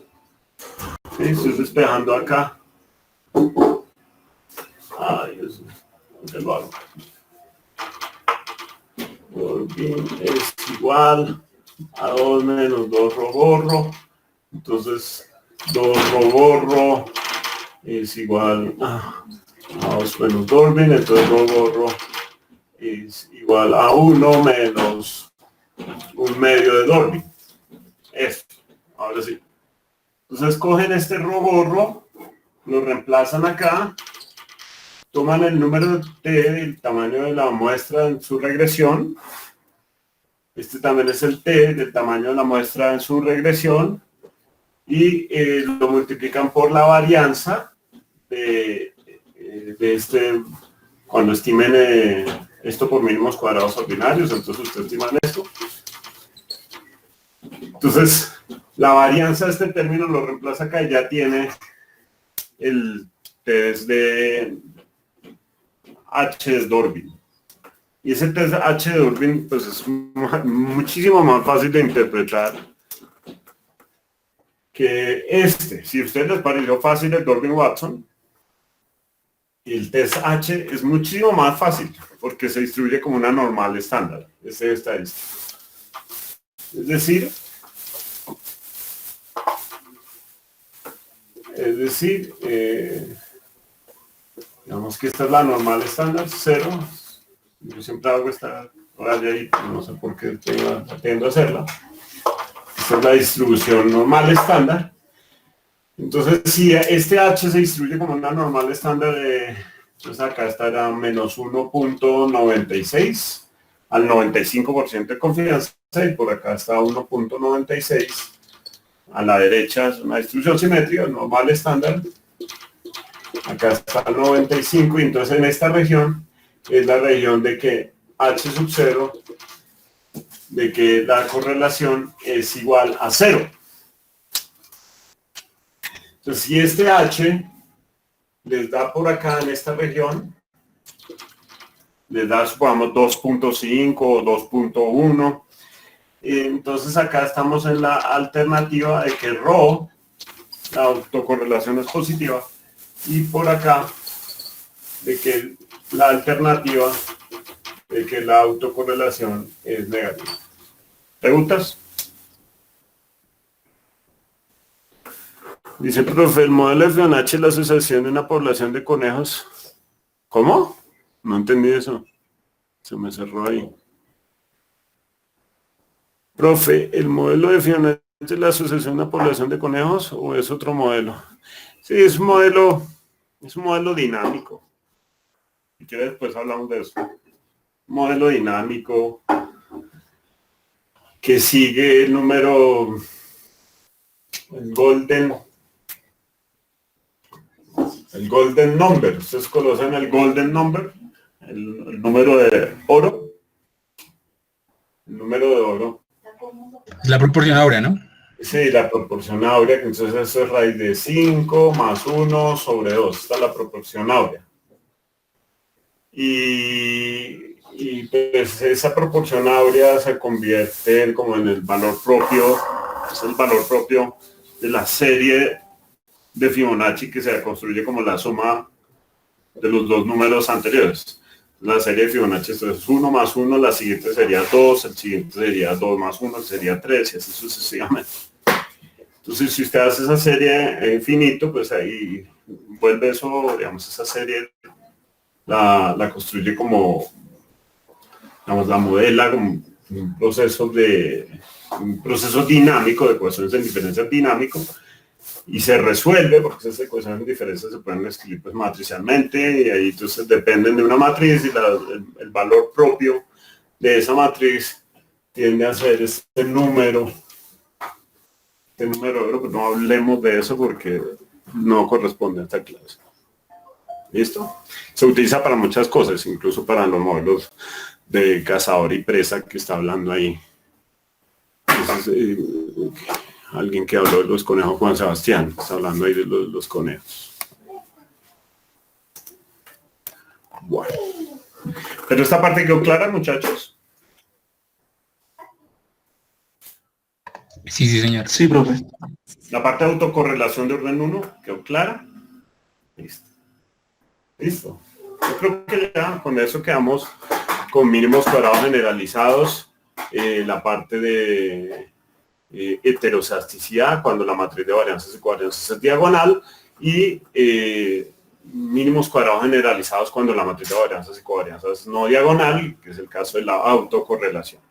¿sí? Estoy despejando acá. Ay, Dios mío, ¿dónde lo hago? Durbin es igual a 2 menos 2 rho gorro. Entonces 2 rho gorro es igual a 2 menos Durbin. Entonces rho gorro es igual a 1 menos 1 medio de Durbin. Esto, ahora sí. Entonces cogen este rho gorro, lo reemplazan acá, toman el número T del tamaño de la muestra en su regresión. Este también es el T del tamaño de la muestra en su regresión. Y lo multiplican por la varianza de este, cuando estimen esto por mínimos cuadrados ordinarios. Entonces ustedes estiman esto. Entonces, la varianza de este término lo reemplaza acá y ya tiene el test de H de Durbin. Y ese test H de Durbin pues es muchísimo más fácil de interpretar que este. Si a ustedes les pareció fácil el Durbin-Watson, el test H es muchísimo más fácil porque se distribuye como una normal estándar. Este está esto. Es decir, digamos que esta es la normal estándar, 0. Yo siempre hago esta raya ahí, no sé por qué tiendo a hacerla. Esta es la distribución normal estándar. Entonces, si este H se distribuye como una normal estándar, entonces acá estará menos 1.96 al 95% de confianza, y por acá está 1.96. A la derecha es una distribución simétrica, normal estándar. Acá está el 95, y entonces en esta región es la región de que H sub 0, de que la correlación es igual a 0. Entonces, si este H les da por acá en esta región, les da, supongamos, 2.5 o 2.1, entonces acá estamos en la alternativa de que ρ, la autocorrelación es positiva, y por acá de que la alternativa de que la autocorrelación es negativa. ¿Preguntas? Dice, profe, el modelo de Fibonacci es la asociación de una población de conejos. ¿Cómo? No entendí eso. Se me cerró ahí. Profe, ¿el modelo de Fibonacci es la asociación de una población de conejos o es otro modelo? Sí, es un modelo dinámico. Si quieres, después hablamos de eso. Un modelo dinámico que sigue el número, el golden number. ¿Ustedes conocen el golden number? El número de oro. El número de oro. Es la proporción áurea, ¿no? Sí, la proporción áurea, que entonces eso es raíz de 5 más 1 sobre 2. Esta es la proporción áurea. Y pues esa proporción áurea se convierte como en el valor propio, es el valor propio de la serie de Fibonacci que se construye como la suma de los dos números anteriores. La serie de Fibonacci, entonces 1 más 1, la siguiente sería 2, el siguiente sería 2 más 1, sería 3 y así sucesivamente. Entonces, si usted hace esa serie infinito, pues ahí vuelve eso, digamos, esa serie la construye como, digamos, la modela como un proceso dinámico de ecuaciones en diferencias dinámico, y se resuelve porque esas ecuaciones en diferencias se pueden escribir pues matricialmente, y ahí entonces dependen de una matriz, y el valor propio de esa matriz tiende a ser este número, pero no hablemos de eso porque no corresponde a esta clase. ¿Listo? Se utiliza para muchas cosas, incluso para los modelos de cazador y presa que está hablando ahí. Entonces, alguien que habló de los conejos, Juan Sebastián, está hablando ahí de los conejos. Bueno. Pero esta parte quedó clara, muchachos. Sí, señor. Sí, profe. La parte de autocorrelación de orden 1 quedó clara. Listo. Yo creo que ya con eso quedamos con mínimos cuadrados generalizados. La parte de heterozasticidad, cuando la matriz de varianzas y covarianzas es diagonal, y mínimos cuadrados generalizados cuando la matriz de varianzas y covarianzas es no diagonal, que es el caso de la autocorrelación.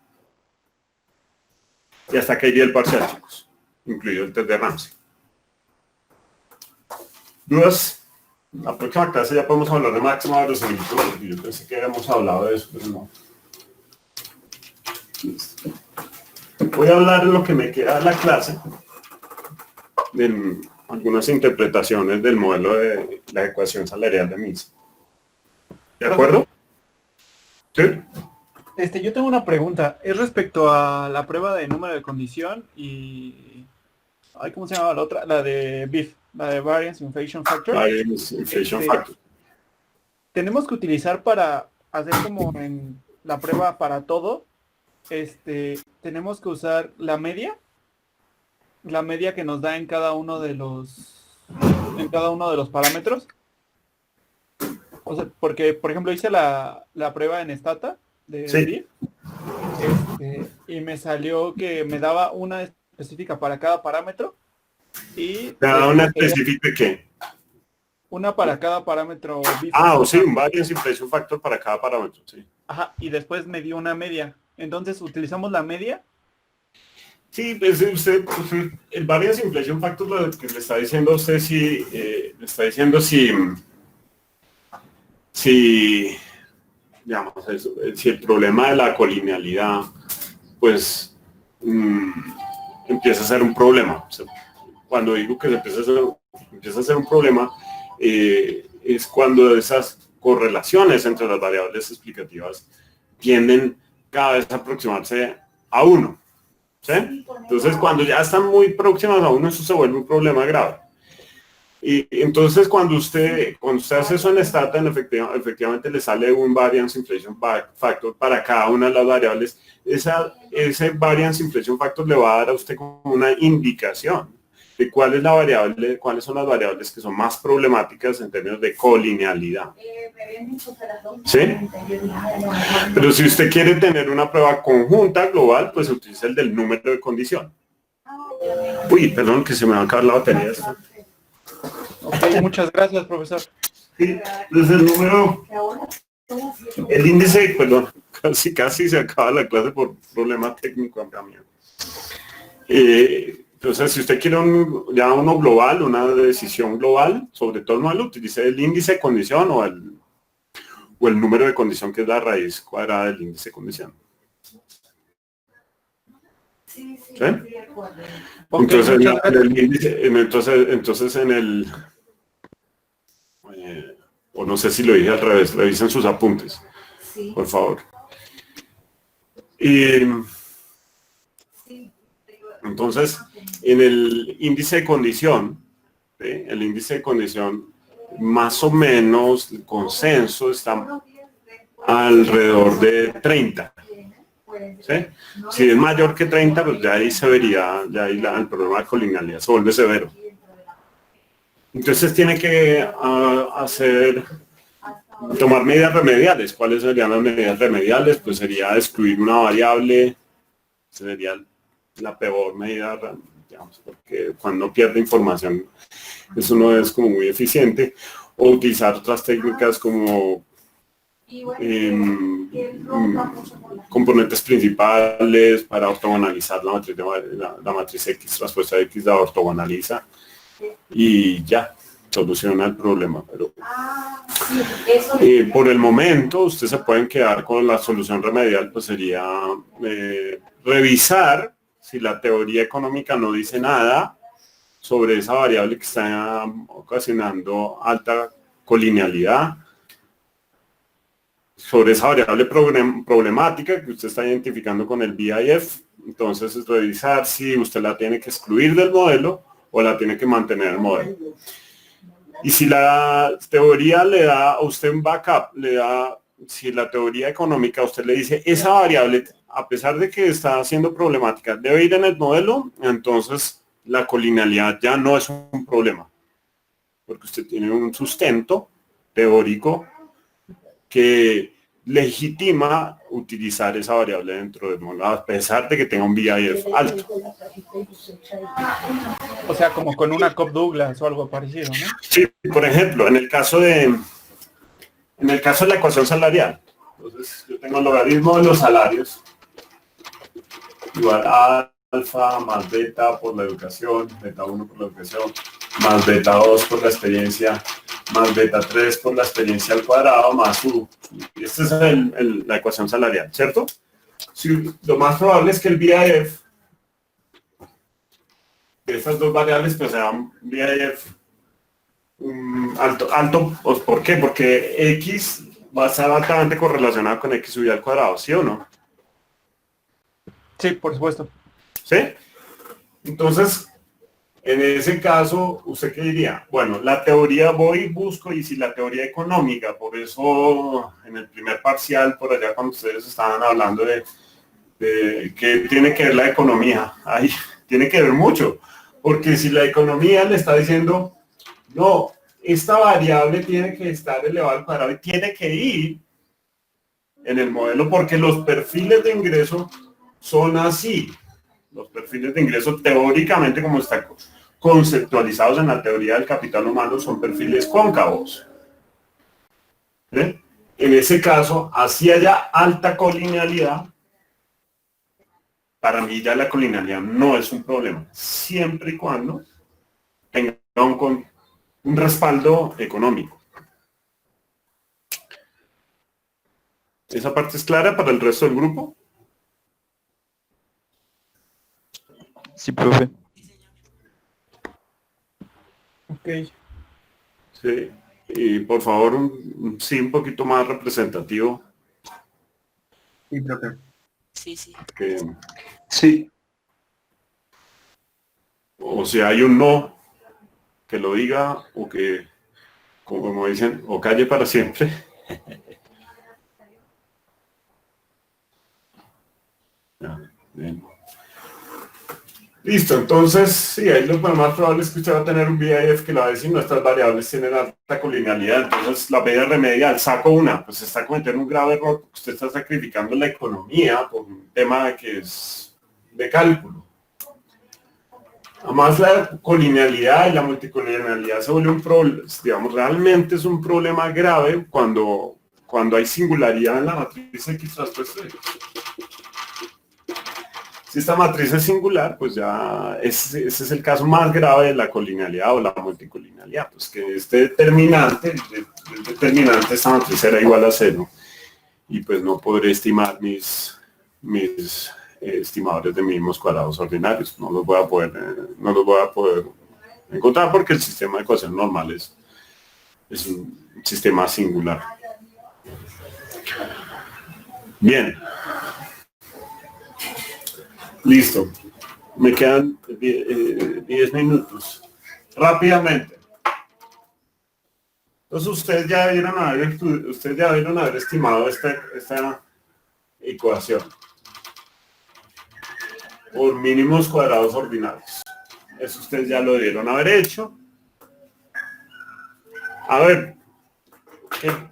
Y hasta que iría el parcial, chicos, incluido el test de Ramsey. ¿Dudas? La próxima clase ya podemos hablar de máxima verosimilitud, porque yo pensé que habíamos hablado de eso, pero no. Listo. Voy a hablar de lo que me queda de la clase, de algunas interpretaciones del modelo de la ecuación salarial de Mills. ¿De acuerdo? ¿Sí? Yo tengo una pregunta. Es respecto a la prueba de número de condición y... Ay, ¿cómo se llama la otra? La de BIF, la de Variance Inflation Factor. Variance Inflation Factor. Tenemos que utilizar para hacer como en la prueba para todo. Tenemos que usar la media que nos da en cada uno de los parámetros. O sea, porque, por ejemplo, hice la prueba en Stata de Sí. BIF, y me salió que me daba una específica para cada parámetro y ¿Cada una específica de qué? una para cada parámetro BIF. O sí, un Variance Inflation Factor para cada parámetro, sí. Ajá, y después me dio una media. Entonces, utilizamos la media. Sí, pues el Variance Inflation Factor lo que le está diciendo a usted le está diciendo digamos eso, si el problema de la colinealidad, pues empieza a ser un problema. O sea, cuando digo que empieza a ser un problema, es cuando esas correlaciones entre las variables explicativas tienden cada vez a aproximarse a 1. ¿Sí? Entonces, cuando ya están muy próximas a 1, eso se vuelve un problema grave. Y entonces, cuando usted hace eso en Stata, efectivamente le sale un Variance Inflation Factor para cada una de las variables. Ese Variance Inflation Factor le va a dar a usted como una indicación de cuáles son las variables que son más problemáticas en términos de colinealidad. ¿Sí? Pero si usted quiere tener una prueba conjunta global, pues utiliza el del número de condición. Uy, perdón, que se me va a acabar la batería. Ok, muchas gracias, profesor. Sí, desde el índice, perdón, casi se acaba la clase por problema técnico acá mío. Entonces, si usted quiere uno global, una decisión global sobre todo el modelo, utilice el índice de condición o el número de condición, que es la raíz cuadrada del índice de condición. ¿Sí? Entonces, o no sé si lo dije al revés, revisen sus apuntes, por favor. Entonces, en el índice de condición, ¿sí? El índice de condición, más o menos, el consenso está alrededor de 30. ¿Sí? Si es mayor que 30, pues ya ahí se vería, el problema de colinealidad se vuelve severo. Entonces tiene que tomar medidas remediales. ¿Cuáles serían las medidas remediales? Pues sería excluir una variable, sería la peor medida, digamos, porque cuando uno pierde información, eso no es como muy eficiente, o utilizar otras técnicas como componentes principales para ortogonalizar la matriz X, respuesta X la ortogonaliza y ya soluciona el problema. Pero por el momento ustedes se pueden quedar con la solución remedial, pues sería revisar si la teoría económica no dice nada sobre esa variable que está ocasionando alta colinealidad, sobre esa variable problemática que usted está identificando con el BIF. Entonces es revisar si usted la tiene que excluir del modelo o la tiene que mantener en el modelo. Y si la teoría le da a usted un backup, si la teoría económica a usted le dice esa variable, a pesar de que está siendo problemática, debe ir en el modelo, entonces la colinealidad ya no es un problema, porque usted tiene un sustento teórico que legitima utilizar esa variable dentro del modelo, a pesar de que tenga un BIF alto. O sea, como con una Cobb Douglas o algo parecido, ¿no? Sí, por ejemplo, en el caso de la ecuación salarial, entonces yo tengo el logaritmo de los salarios igual a alfa más beta por la educación, beta 1 por la educación, más beta 2 por la experiencia, más beta 3 por la experiencia al cuadrado, más u. Y esta es la ecuación salarial, ¿cierto? Si, lo más probable es que el BIF de estas dos variables pues sea un BIF alto. ¿Por qué? Porque X va a estar altamente correlacionado con x subido al cuadrado, ¿sí o no? Sí, por supuesto. ¿Sí? Entonces, en ese caso, ¿usted qué diría? Bueno, la teoría voy y busco, y si la teoría económica, por eso en el primer parcial, por allá cuando ustedes estaban hablando de qué tiene que ver la economía, ahí tiene que ver mucho, porque si la economía le está diciendo, no, esta variable tiene que estar elevada al cuadrado y tiene que ir en el modelo, porque los perfiles de ingreso son así. Los perfiles de ingreso teóricamente, como están conceptualizados en la teoría del capital humano, son perfiles cóncavos. ¿Sí? En ese caso, así haya alta colinealidad, para mí ya la colinealidad no es un problema, siempre y cuando tenga un respaldo económico. ¿Esa parte es clara para el resto del grupo? Sí, profe. Ok. Sí. Y por favor, sí, un poquito más representativo. Sí, profe. Sí, sí. Sí. O si hay un no, que lo diga, o que, como dicen, o calle para siempre. Ya, bien. Listo, entonces, sí, ahí lo más probable es que usted va a tener un VIF que le va a decir nuestras variables tienen alta colinealidad, entonces la medida remedial, saco una, pues está cometiendo un grave error porque usted está sacrificando la economía por un tema que es de cálculo. Además, la colinealidad y la multicolinealidad se vuelve un problema, digamos, realmente es un problema grave cuando hay singularidad en la matriz X traspuesto X. Si esta matriz es singular, pues ya ese es el caso más grave de la colinealidad o la multicolinealidad, pues que este determinante, el determinante de esta matriz era igual a 0 y pues no podré estimar mis estimadores de mínimos cuadrados ordinarios, no los voy a poder encontrar porque el sistema de ecuación normal es un sistema singular. Bien. Listo. Me quedan 10 minutos. Rápidamente. Entonces ustedes ya debieron haber estimado esta ecuación por mínimos cuadrados ordinarios. Eso ustedes ya lo debieron haber hecho. A ver,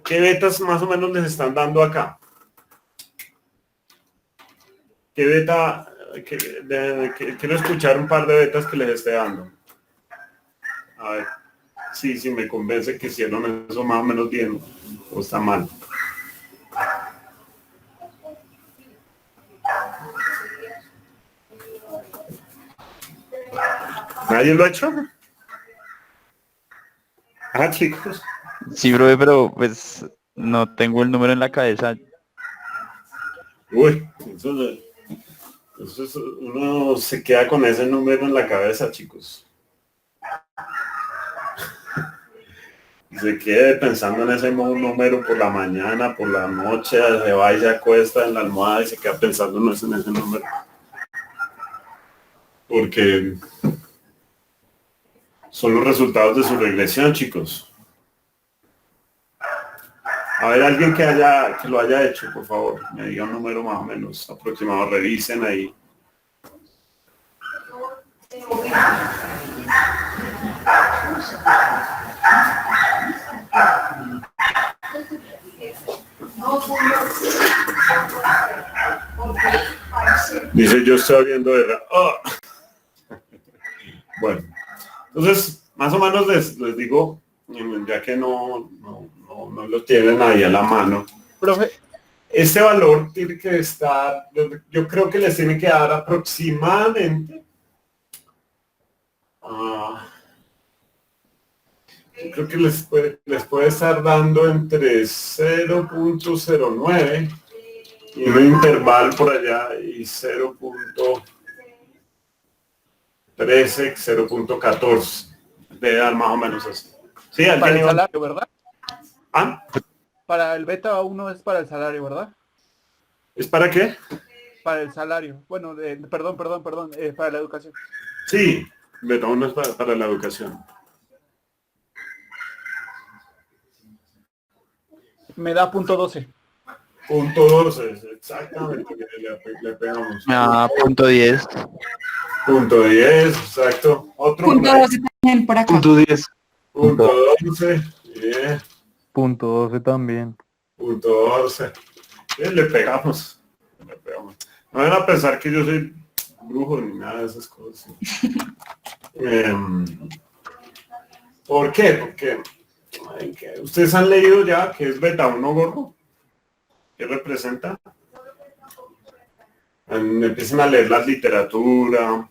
¿qué betas más o menos les están dando acá? ¿Qué beta? Quiero escuchar un par de betas que les esté dando. A ver, sí, me convence que hicieron eso más o menos bien o está mal. ¿Nadie lo ha hecho? Ah, chicos. Sí, profe, pero pues no tengo el número en la cabeza. Uy, eso es, uno se queda con ese número en la cabeza, chicos. Se quede pensando en ese número por la mañana, por la noche, se va y se acuesta en la almohada y se queda pensando en ese número. Porque son los resultados de su regresión, chicos. A ver, alguien que lo haya hecho, por favor, me diga un número más o menos aproximado, revisen ahí. Dice, yo estoy viendo de... Oh. Bueno, entonces, más o menos les digo, ya que no lo tienen ahí a la mano. Profe, Este valor tiene que estar, yo creo que les tiene que dar aproximadamente, yo creo que les puede estar dando entre 0.09 y un intervalo por allá y 0.13, 0.14, debe dar más o menos así. Sí, para el ¿alguien iba? salario, ¿verdad? ¿Ah? Para el beta 1 es para el salario, ¿verdad? ¿Es para qué? Para el salario. Bueno, perdón, para la educación. Sí, beta 1 es para la educación. Me da .12. .12, exactamente, le pegamos. .10. .10, exacto. Otro. .12 también por acá. .10. .12, bien. .12 también. .12. Le pegamos. No van a pensar que yo soy brujo ni nada de esas cosas. ¿Por qué? Porque ustedes han leído ya que es beta 1 gordo. ¿Qué representa? Empiecen a leer la literatura.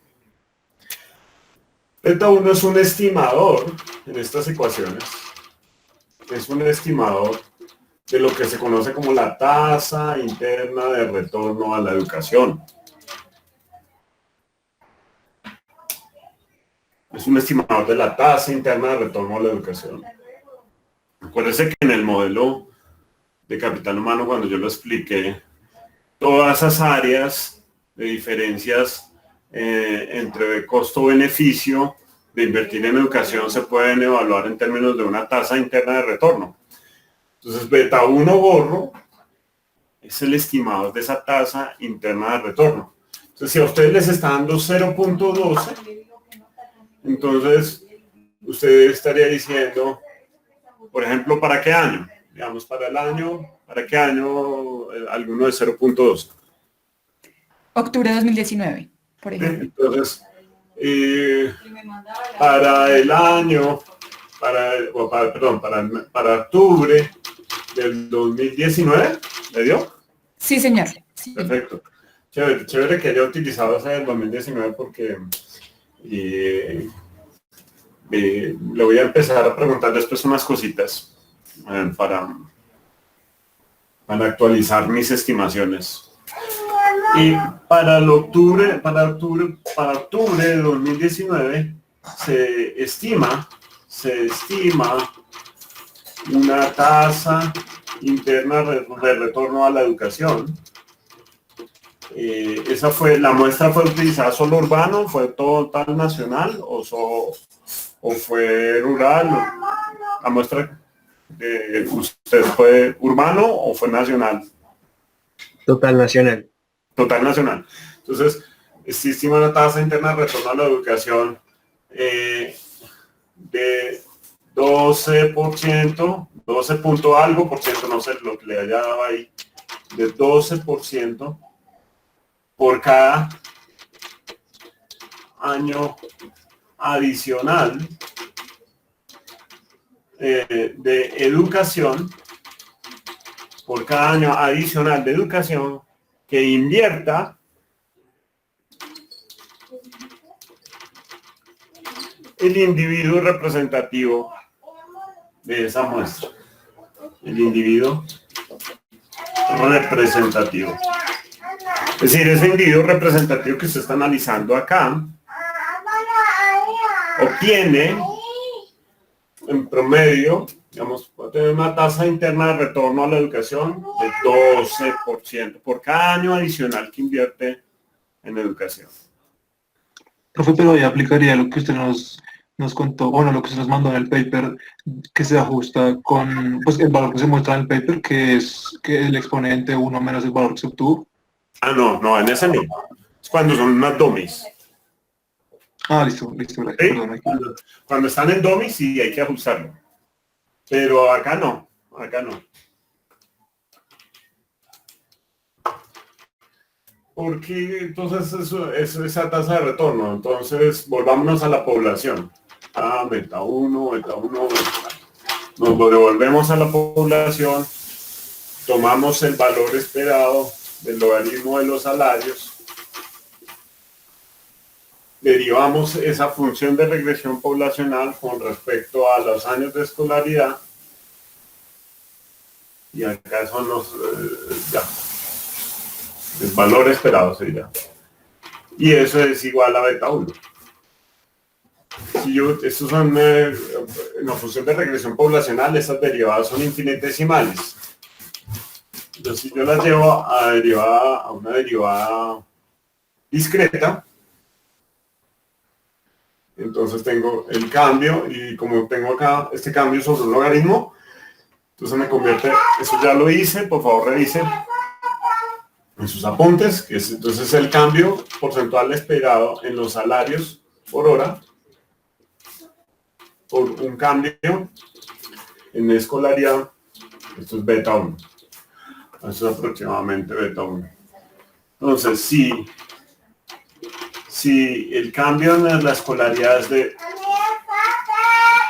Beta 1 es un estimador en estas ecuaciones. Es un estimador de lo que se conoce como la tasa interna de retorno a la educación. Es un estimador de la tasa interna de retorno a la educación. Acuérdense que en el modelo de capital humano, cuando yo lo expliqué, todas esas áreas de diferencias entre costo-beneficio de invertir en educación se pueden evaluar en términos de una tasa interna de retorno. Entonces, beta 1 gorro es el estimador de esa tasa interna de retorno. Entonces, si a ustedes les está dando 0.12, entonces usted estaría diciendo, por ejemplo, ¿para qué año? Digamos, ¿para qué año alguno de 0.12? Octubre de 2019, por ejemplo. Entonces, para el año, para octubre del 2019, ¿le dio? Sí, señor. Sí. Perfecto. Chévere que haya utilizado ese del 2019 porque le voy a empezar a preguntar después unas cositas para actualizar mis estimaciones. Y para octubre de 2019 se estima una tasa interna de retorno a la educación. La muestra fue utilizada solo urbano, fue total nacional o fue rural. La muestra de usted fue urbano o fue nacional. Total nacional. Total nacional. Entonces, se estima una tasa interna de retorno a la educación de 12%, 12 punto algo por ciento, no sé lo que le haya dado ahí, de 12% por cada año adicional de educación, por cada año adicional de educación que invierta el individuo representativo de esa muestra. El individuo representativo. Es decir, ese individuo representativo que usted está analizando acá obtiene en promedio, digamos, va a tener una tasa interna de retorno a la educación de 12% por cada año adicional que invierte en educación. Profe, pero ahí aplicaría lo que usted nos contó, bueno, lo que se nos mandó en el paper, que se ajusta con pues, el valor que se muestra en el paper, que es que el exponente 1 menos el valor que se obtuvo. Ah, no, en ese no. Es cuando son unas dummies. Ah, listo, ¿Sí? perdón. Cuando están en dummies sí hay que ajustarlo. Pero acá no. Porque entonces eso es esa tasa de retorno. Entonces volvámonos a la población. Beta 1. Nos devolvemos a la población, tomamos el valor esperado del logaritmo de los salarios, derivamos esa función de regresión poblacional con respecto a los años de escolaridad, y acá son los el valor esperado sería, y eso es igual a beta 1. Si estos son una función de regresión poblacional, esas derivadas son infinitesimales. Entonces, si yo las llevo a una derivada discreta, entonces tengo el cambio, y como tengo acá este cambio sobre un logaritmo, entonces me convierte, eso ya lo hice, por favor revisen en sus apuntes, que es entonces el cambio porcentual esperado en los salarios por hora, por un cambio en escolaridad, esto es beta 1, eso es aproximadamente beta 1. Entonces, si el cambio en la escolaridad es de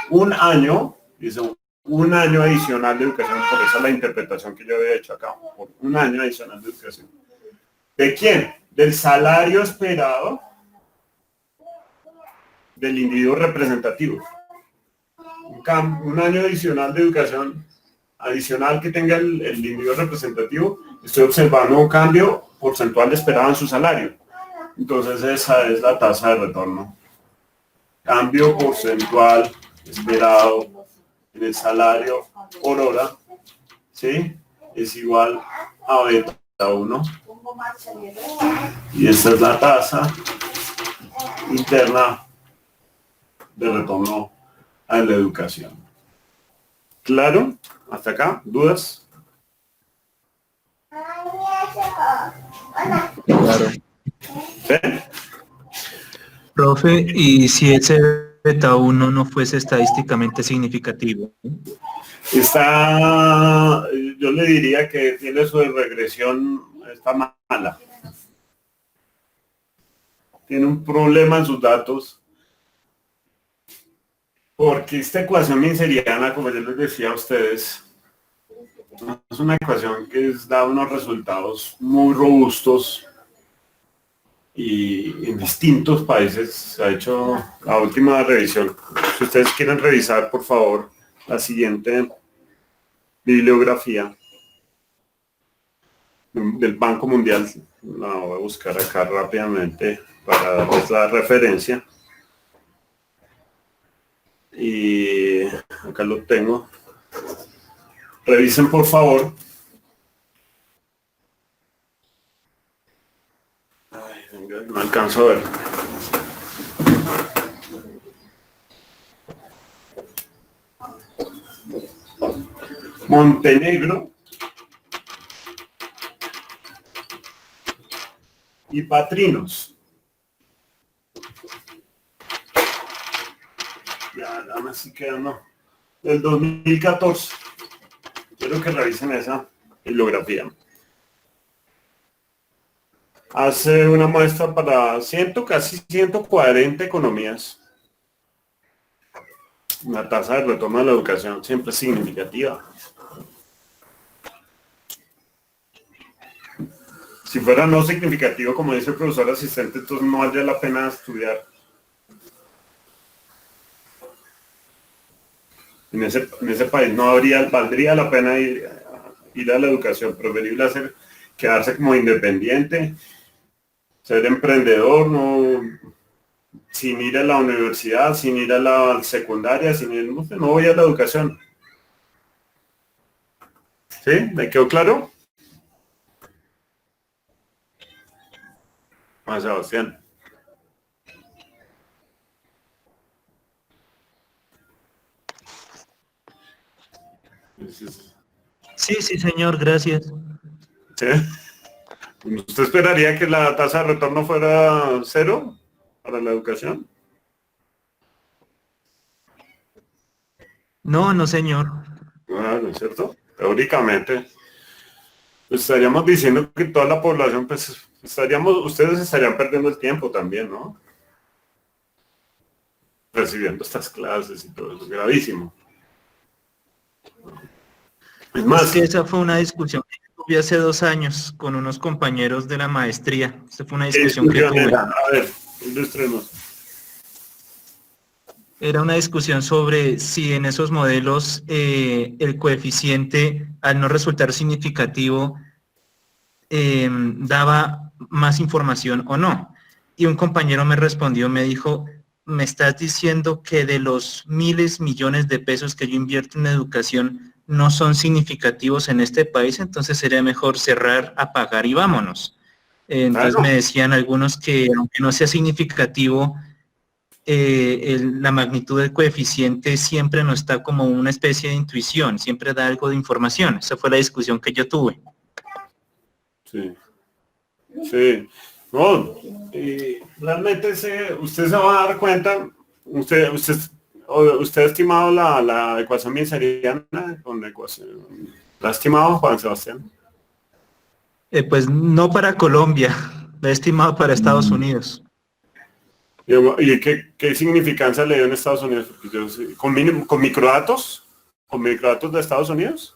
un año, dice un año adicional de educación, por eso la interpretación que yo había hecho acá, por un año adicional de educación. ¿De quién? Del salario esperado del individuo representativo. Un año adicional de educación adicional que tenga el individuo representativo, estoy observando un cambio porcentual esperado en su salario. Entonces esa es la tasa de retorno. Cambio porcentual esperado en el salario por hora, ¿sí? Es igual a beta 1. Y esta es la tasa interna de retorno a la educación. ¿Claro? ¿Hasta acá? ¿Dudas? Claro. ¿Sí? Profe, ¿y si ese beta 1 no fuese estadísticamente significativo? Yo le diría que tiene su regresión, está mala. Tiene un problema en sus datos. Porque esta ecuación minseriana, como yo les decía a ustedes, es una ecuación que da unos resultados muy robustos y en distintos países se ha hecho la última revisión. Si ustedes quieren revisar, por favor, la siguiente bibliografía del Banco Mundial, la voy a buscar acá rápidamente para darles la referencia. Y acá lo tengo. Revisen, por favor. Ay, venga, no alcanzo a ver. Montenegro y Patrinos. Ya, nada más si queda, no. Del 2014. Quiero que revisen esa bibliografía. Hace una muestra para casi 140 economías. Una tasa de retorno de la educación siempre significativa. Si fuera no significativo, como dice el profesor asistente, entonces no valdría la pena estudiar. En ese país no valdría la pena ir a la educación, preferible quedarse como independiente, ser emprendedor, sin ir a la universidad, sin ir a la secundaria, no voy a la educación. ¿Sí? ¿Me quedó claro? Ah, Sebastián. Sí, señor, gracias. ¿Sí? ¿Usted esperaría que la tasa de retorno fuera 0 para la educación? No, señor. Ah, ¿no es cierto? Teóricamente, pues estaríamos diciendo que toda la población, pues ustedes estarían perdiendo el tiempo también, ¿no? Recibiendo estas clases y todo eso, es gravísimo. Es más, Es que esa fue una discusión que tuve hace 2 años con unos compañeros de la maestría. Esa fue una discusión que tuve. a ver, ilústrenos. Era una discusión sobre si en esos modelos el coeficiente, al no resultar significativo, daba más información o no. Y un compañero me respondió, me dijo, me estás diciendo que de los miles millones de pesos que yo invierto en educación, no son significativos en este país, entonces sería mejor cerrar, apagar y vámonos. Entonces Claro. me decían algunos que aunque no sea significativo, la magnitud del coeficiente siempre nos está como una especie de intuición, siempre da algo de información. Esa fue la discusión que yo tuve. Sí. Sí. No, realmente usted se va a dar cuenta, usted ha estimado la ecuación miseriana con la ecuación. ¿La ha estimado, Juan Sebastián? Pues no para Colombia, lo he estimado para Estados Unidos. ¿Y qué significancia le dio en Estados Unidos? Porque ¿Con microdatos? ¿Con microdatos de Estados Unidos?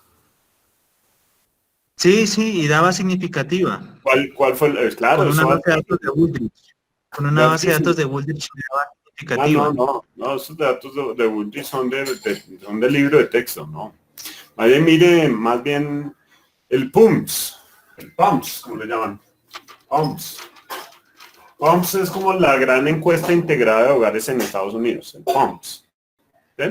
Sí, sí, y daba significativa. ¿Cuál fue el? Claro, Con una eso base de datos de Woolrich. Con una base de datos de Woolrich daba significativa. No, esos datos de Woolrich son de libro de texto, no. Ahí mire más bien el PUMS, ¿cómo le llaman? PUMS es como la gran encuesta integrada de hogares en Estados Unidos, el PUMS. ¿Sí?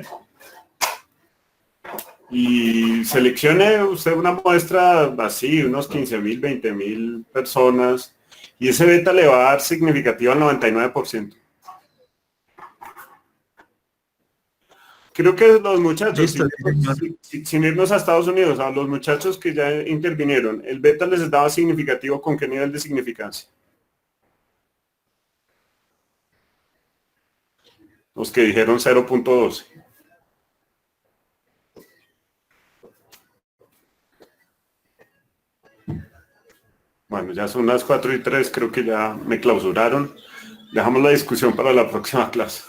Y seleccione usted una muestra así, unos 15.000, 20.000 personas, y ese beta le va a dar significativo al 99%. Creo que los muchachos, Listo, sin irnos a Estados Unidos, a los muchachos que ya intervinieron, el beta les daba significativo ¿con qué nivel de significancia? Los que dijeron 0.12. Bueno, ya son las 4:03, creo que ya me clausuraron. Dejamos la discusión para la próxima clase.